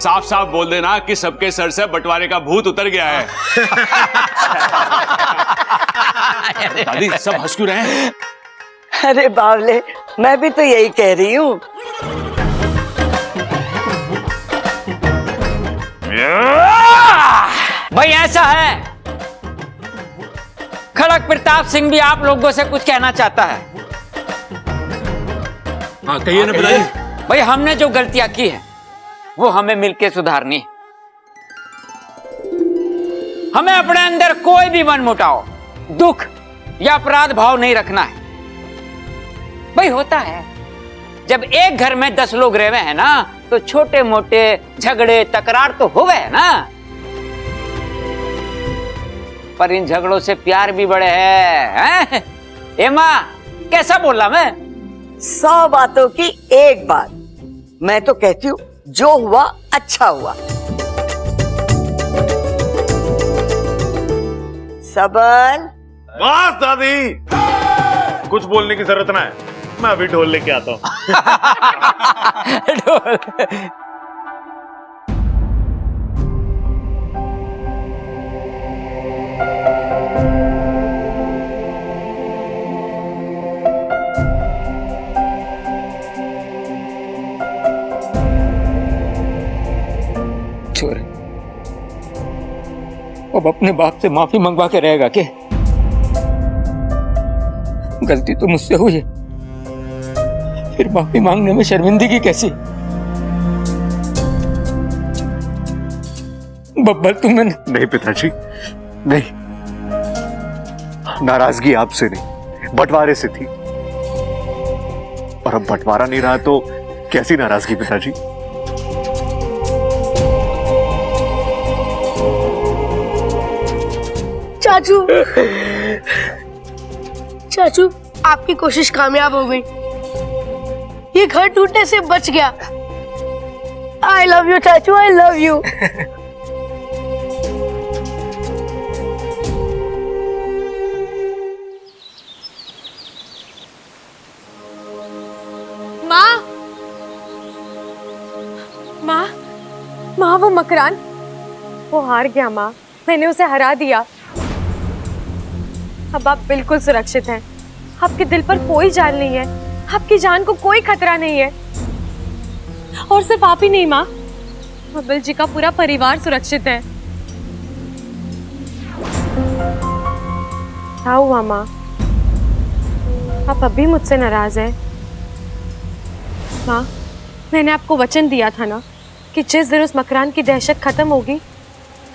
साफ साफ बोल देना कि सबके सर से बंटवारे का भूत उतर गया है। दादी सब हंस क्यों रहे हैं? अरे बावले, मैं भी तो यही कह रही हूँ। भाई ऐसा है, खड़क प्रताप सिंह भी आप लोगों से कुछ कहना चाहता है। हाँ कहिए ना पिताजी। भाई हमने जो गलतियां की है वो हमें मिलके सुधारनी है। हमें अपने अंदर कोई भी मनमुटाव, दुख या अपराध भाव नहीं रखना है। भाई होता है जब एक घर में 10 लोग रह हैं ना, तो छोटे मोटे झगड़े तकरार तो हो गए ना, पर इन झगड़ों से प्यार भी बढ़े हैं। एमा कैसा बोला मैं? 100 बातों की एक बात। मैं तो कहती हूँ जो हुआ अच्छा हुआ। सबल। बस दादी, कुछ बोलने की जरूरत ना है, मैं अभी ढोल लेके आता हूँ। छोरे, अब अपने बाप से माफी मंगवा के रहेगा के? गलती तो मुझसे हुई है, फिर माफी मांगने में शर्मिंदगी कैसी? बब्बल तुमने नहीं पिताजी, नहीं, नाराजगी आपसे नहीं, बंटवारे से थी। और अब बंटवारा नहीं रहा तो कैसी नाराजगी पिताजी? चाचू, चाचू आपकी कोशिश कामयाब हो गई, ये घर टूटने से बच गया। आई लव यू चाचू, आई लव यू। माँ, माँ, माँ वो मकरान, वो हार गया माँ, मैंने उसे हरा दिया। अब आप बिल्कुल सुरक्षित हैं, आपके दिल पर कोई जान नहीं है, आपकी जान को कोई खतरा नहीं है। और सिर्फ आप ही नहीं माँ, बब्बल जी का पूरा परिवार सुरक्षित है। क्या हुआ माँ, आप अभी मुझसे नाराज हैं? माँ, मैंने आपको वचन दिया था ना कि जिस दिन उस मकरान की दहशत खत्म होगी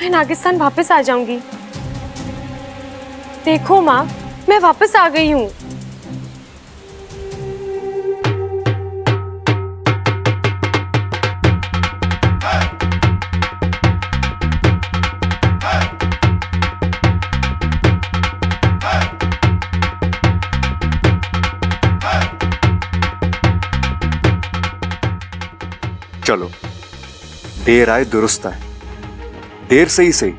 मैं नागिस्तान वापस आ जाऊंगी। देखो माँ, मैं वापस आ गई हूँ। चलो, देर आए दुरुस्त आए। देर से ही सही,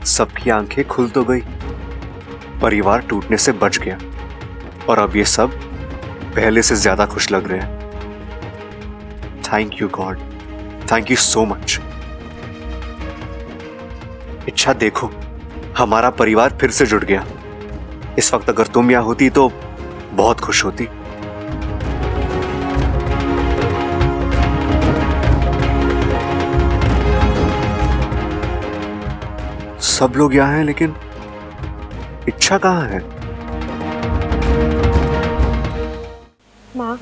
सबकी आंखें खुल तो गई, परिवार टूटने से बच गया और अब ये सब पहले से ज्यादा खुश लग रहे हैं। Thank you God, thank you so much. इच्छा देखो, हमारा परिवार फिर से जुड़ गया। इस वक्त अगर तुम यहां होती तो बहुत खुश होती। सब लोग यहाँ हैं, लेकिन इच्छा कहाँ है? माँ,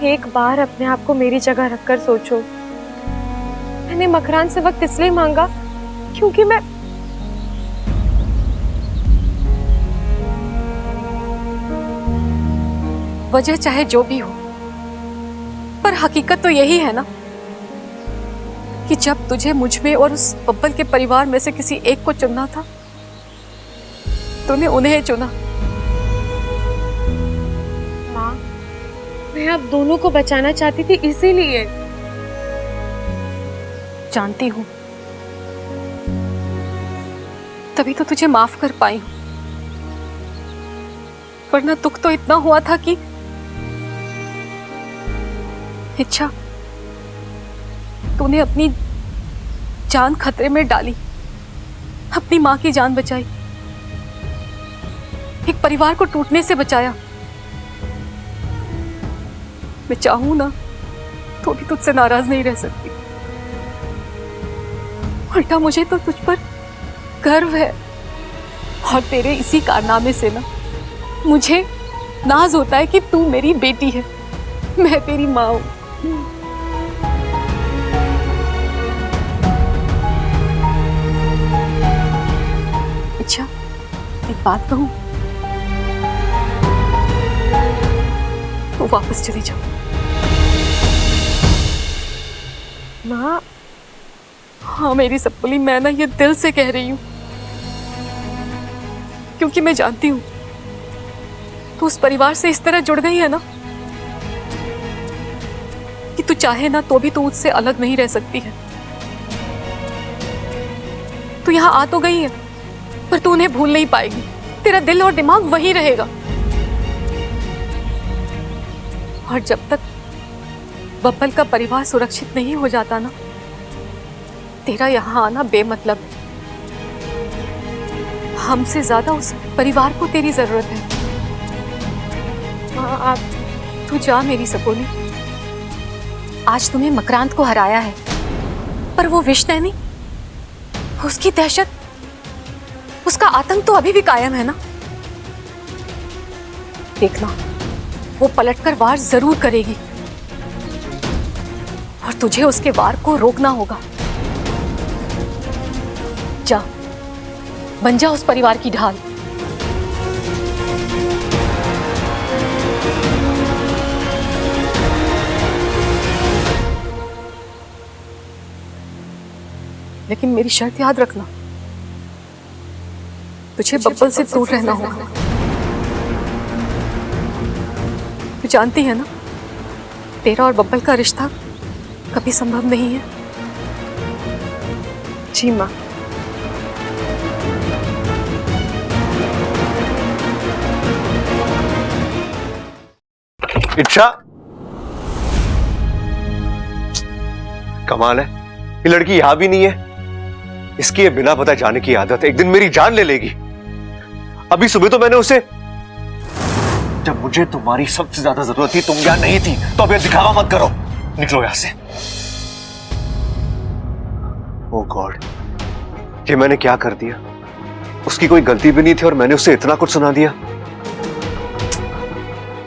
एक बार अपने आप को मेरी जगह रखकर सोचो। मैंने मकरान से वक्त इसलिए मांगा क्योंकि मैं वजह चाहे जो भी हो, पर हकीकत तो यही है ना कि जब तुझे मुझ में और उस बब्बल के परिवार में से किसी एक को चुनना था, तूने उन्हें चुना। माँ, मैं आप दोनों को बचाना चाहती थी, इसीलिए। जानती हूँ, तभी तो तुझे माफ कर पाई हूँ, वरना दुख तो इतना हुआ था कि इच्छा, तूने अपनी जान खतरे में डाली, अपनी माँ की जान बचाई, एक परिवार को टूटने से बचाया। मैं चाहूं ना तो भी तुझसे नाराज नहीं रह सकती। उल्टा मुझे तो तुझ पर गर्व है, और तेरे इसी कारनामे से ना मुझे नाज होता है कि तू मेरी बेटी है, मैं तेरी माँ हूं। अच्छा, एक बात कहूं, तो वापस चली जाओ। माँ, हाँ मेरी सपुली, मैं ना ये दिल से कह रही हूँ, क्योंकि मैं जानती हूँ तू उस परिवार से इस तरह जुड़ गई है ना कि तू चाहे ना तो भी तू उससे अलग नहीं रह सकती है। तू यहाँ आ तो गई है, पर तू उन्हें भूल नहीं पाएगी, तेरा दिल और दिमाग वहीं रहेगा। और जब तक बब्बल का परिवार सुरक्षित नहीं हो जाता ना, तेरा यहाँ आना बेमतलब है। हमसे ज्यादा उस परिवार को तेरी जरूरत है। आप तू जा मेरी सपोली। आज तुम्हें मकरांत को हराया है, पर वो विषनैनी, उसकी दहशत, उसका आतंक तो अभी भी कायम है ना। देखना, वो पलटकर वार जरूर करेगी और तुझे उसके वार को रोकना होगा। जा, बन जा उस परिवार की ढाल। लेकिन मेरी शर्त याद रखना, तुझे बब्बल से दूर रहना होगा। तू जानती है ना, तेरा और बब्बल का रिश्ता कभी संभव नहीं है। जी माँ। इच्छा, कमाल है, ये लड़की यहां भी नहीं है। इसकी ये बिना पता जाने की आदत है, एक दिन मेरी जान ले लेगी। अभी सुबह तो मैंने उसे, जब मुझे तुम्हारी सबसे ज्यादा जरूरत थी तुम यहां नहीं थी, तो अब ये दिखावा मत करो, निकलो यहां से। ओह गॉड, ये मैंने क्या कर दिया? उसकी कोई गलती भी नहीं थी और मैंने उसे इतना कुछ सुना दिया।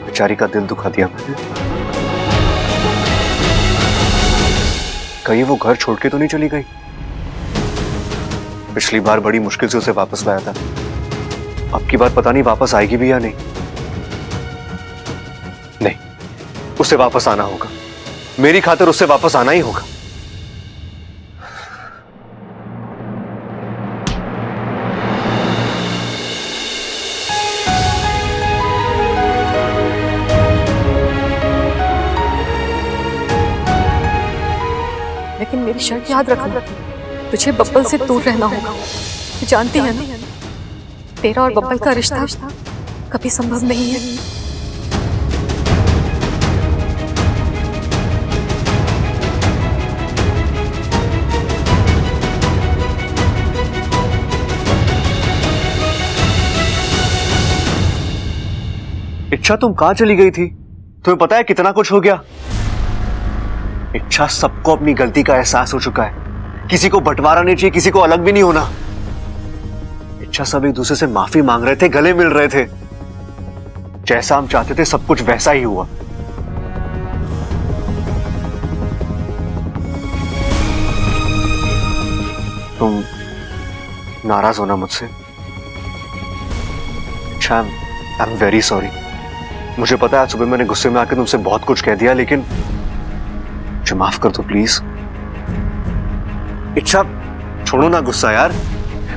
बेचारी का दिल दुखा दिया मैंने। कहीं वो घर छोड़ के तो नहीं चली गई? पिछली बार बड़ी मुश्किल से उसे वापस लाया था, अब की बार पता नहीं वापस आएगी भी या नहीं। नहीं, उसे वापस आना होगा, मेरी खातिर उसे वापस आना ही होगा। लेकिन मेरी शर्त याद रखना, तुझे बब्बल से दूर रहना होगा। तू जानती है ना, तेरा और बब्बल का रिश्ता कभी संभव नहीं है। इच्छा, तुम कहां चली गई थी? तुम्हें पता है कितना कुछ हो गया? इच्छा, सबको अपनी गलती का एहसास हो चुका है, किसी को बंटवारा नहीं चाहिए, किसी को अलग भी नहीं होना। इच्छा, सब एक दूसरे से माफी मांग रहे थे, गले मिल रहे थे। जैसा हम चाहते थे सब कुछ वैसा ही हुआ। तुम नाराज हो ना मुझसे? इच्छा, आई एम वेरी सॉरी। मुझे पता है आज सुबह मैंने गुस्से में आकर तुमसे बहुत कुछ कह दिया, लेकिन मुझे माफ कर दो प्लीज। इच्छा, छोड़ो ना गुस्सा यार,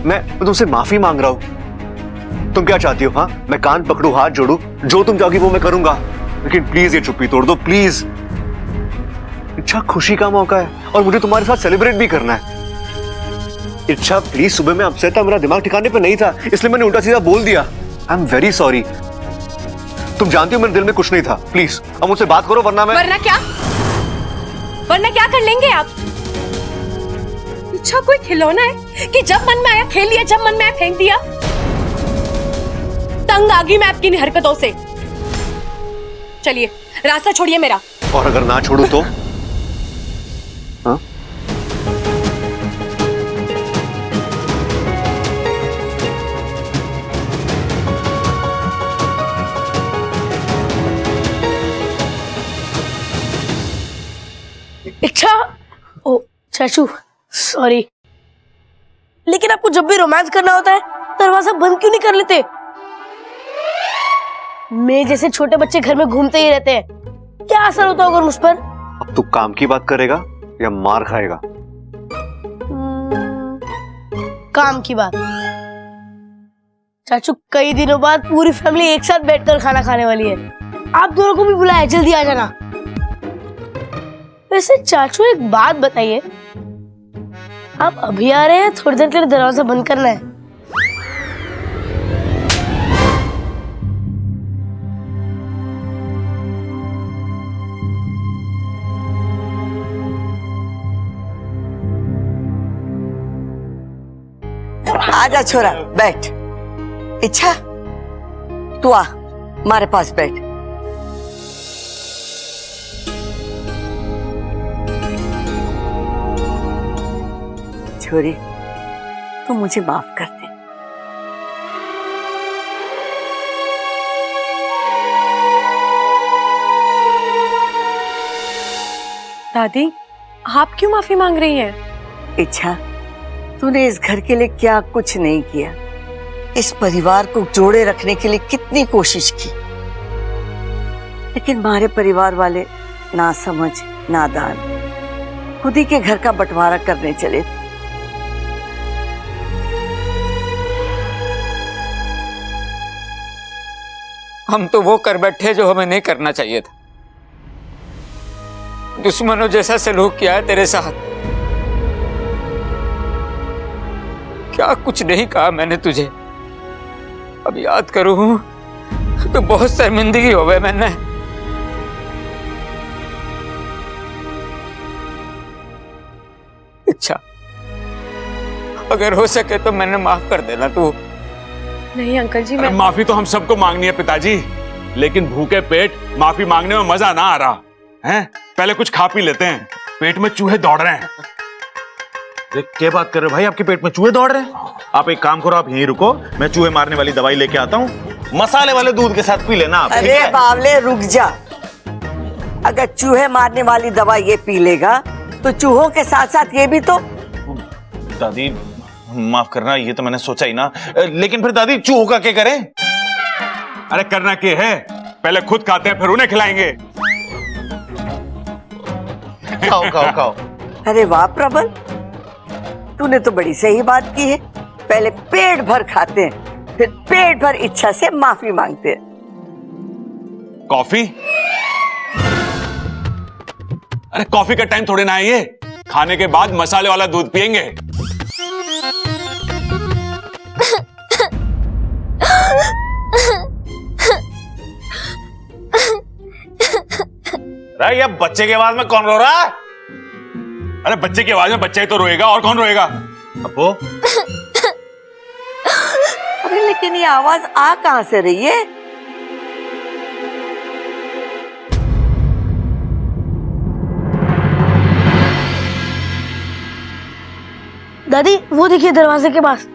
मैं तुमसे माफी मांग रहा हूं। तुम क्या चाहती हो? हाँ, मैं कान पकड़ू, हाथ जोड़ू, जो तुम चाहोगी वो मैं करूंगा, लेकिन प्लीज ये चुप्पी तोड़ दो प्लीज। इच्छा, खुशी का मौका है और मुझे तुम्हारे साथ सेलिब्रेट भी करना है। इच्छा प्लीज, सुबह में अपसेट था, मेरा दिमाग ठिकाने पे नहीं था, इसलिए मैंने उल्टा सीधा बोल दिया। I am very sorry. तुम जानती हो मेरे दिल में कुछ नहीं था, प्लीज अब मुझसे बात करो वरना क्या कर लेंगे आप? अच्छा कोई खिलौना है कि जब मन में आया खेल लिया, जब मन में आया फेंक दिया? तंग आ गई मैं आपकी इन हरकतों से। चलिए रास्ता छोड़िए मेरा। और अगर ना छोड़ू तो? हाँ? इच्छा, ओ चाचू सॉरी, लेकिन आपको जब भी रोमांस करना होता है दरवाजा बंद क्यों नहीं कर लेते? मैं जैसे छोटे बच्चे घर में घूमते ही रहते हैं, क्या असर होता होगा मुझ पर? अब तू काम की बात करेगा या मार खाएगा? काम की बात। चाचू कई दिनों बाद पूरी फैमिली एक साथ बैठकर खाना खाने वाली है, आप दोनों को भी बुलाया, जल्दी आ जाना। वैसे चाचू एक बात बताइए, आप अभी आ रहे हैं? थोड़ी देर के लिए दरवाजा बंद करना है। आजा छोरा, बैठ। इच्छा, तू आ हमारे पास बैठ। छोरी, तू मुझे माफ कर दे। दादी, आप क्यों माफी मांग रही हैं? इच्छा, तूने इस घर के लिए क्या कुछ नहीं किया, इस परिवार को जोड़े रखने के लिए कितनी कोशिश की, लेकिन हमारे परिवार वाले ना समझ नादान खुद ही के घर का बंटवारा करने चले थे। हम तो वो कर बैठे जो हमें नहीं करना चाहिए था। दुश्मनों जैसा सलूक किया है तेरे साथ। क्या कुछ नहीं कहा मैंने तुझे। अब याद करूं तो बहुत शर्मिंदगी हो गई मैंने। अच्छा, अगर हो सके तो मैंने माफ कर देना तू। नहीं अंकल जी, अरे मैं माफी तो हम सबको मांगनी है पिताजी, लेकिन भूखे पेट माफी मांगने में मजा ना आ रहा है। पहले कुछ खा पी लेते हैं, पेट में चूहे दौड़ रहे हैं। क्या बात कर रहे हो भाई, आपके पेट में चूहे दौड़ रहे हैं? आप एक काम करो, आप यहीं रुको, मैं चूहे मारने वाली दवाई लेके आता हूँ। मसाले वाले दूध के साथ पी लेना आप। अरे बावले रुक जा। अगर चूहे मारने वाली दवा ये पी लेगा तो चूहों के साथ साथ ये भी तो। दादी माफ करना, ये तो मैंने सोचा ही ना, लेकिन फिर दादी चूहों का क्या करें? अरे करना क्या है, पहले खुद खाते हैं फिर उन्हें खिलाएंगे। खाओ खाओ खाओ। अरे वाह प्रबल, तूने तो बड़ी सही बात की है। पहले पेट भर खाते हैं, फिर पेट भर इच्छा से माफी मांगते हैं। कॉफी? अरे कॉफी का टाइम थोड़े ना है ये, खाने के बाद मसाले वाला दूध पिएंगे। अरे ये बच्चे की आवाज में कौन रो रहा है? अरे बच्चे की आवाज में बच्चा ही तो रोएगा, और कौन रोएगा? अप्पू, अरे लेकिन ये आवाज आ कहां से रही है? दादी वो देखिए दरवाजे के पास।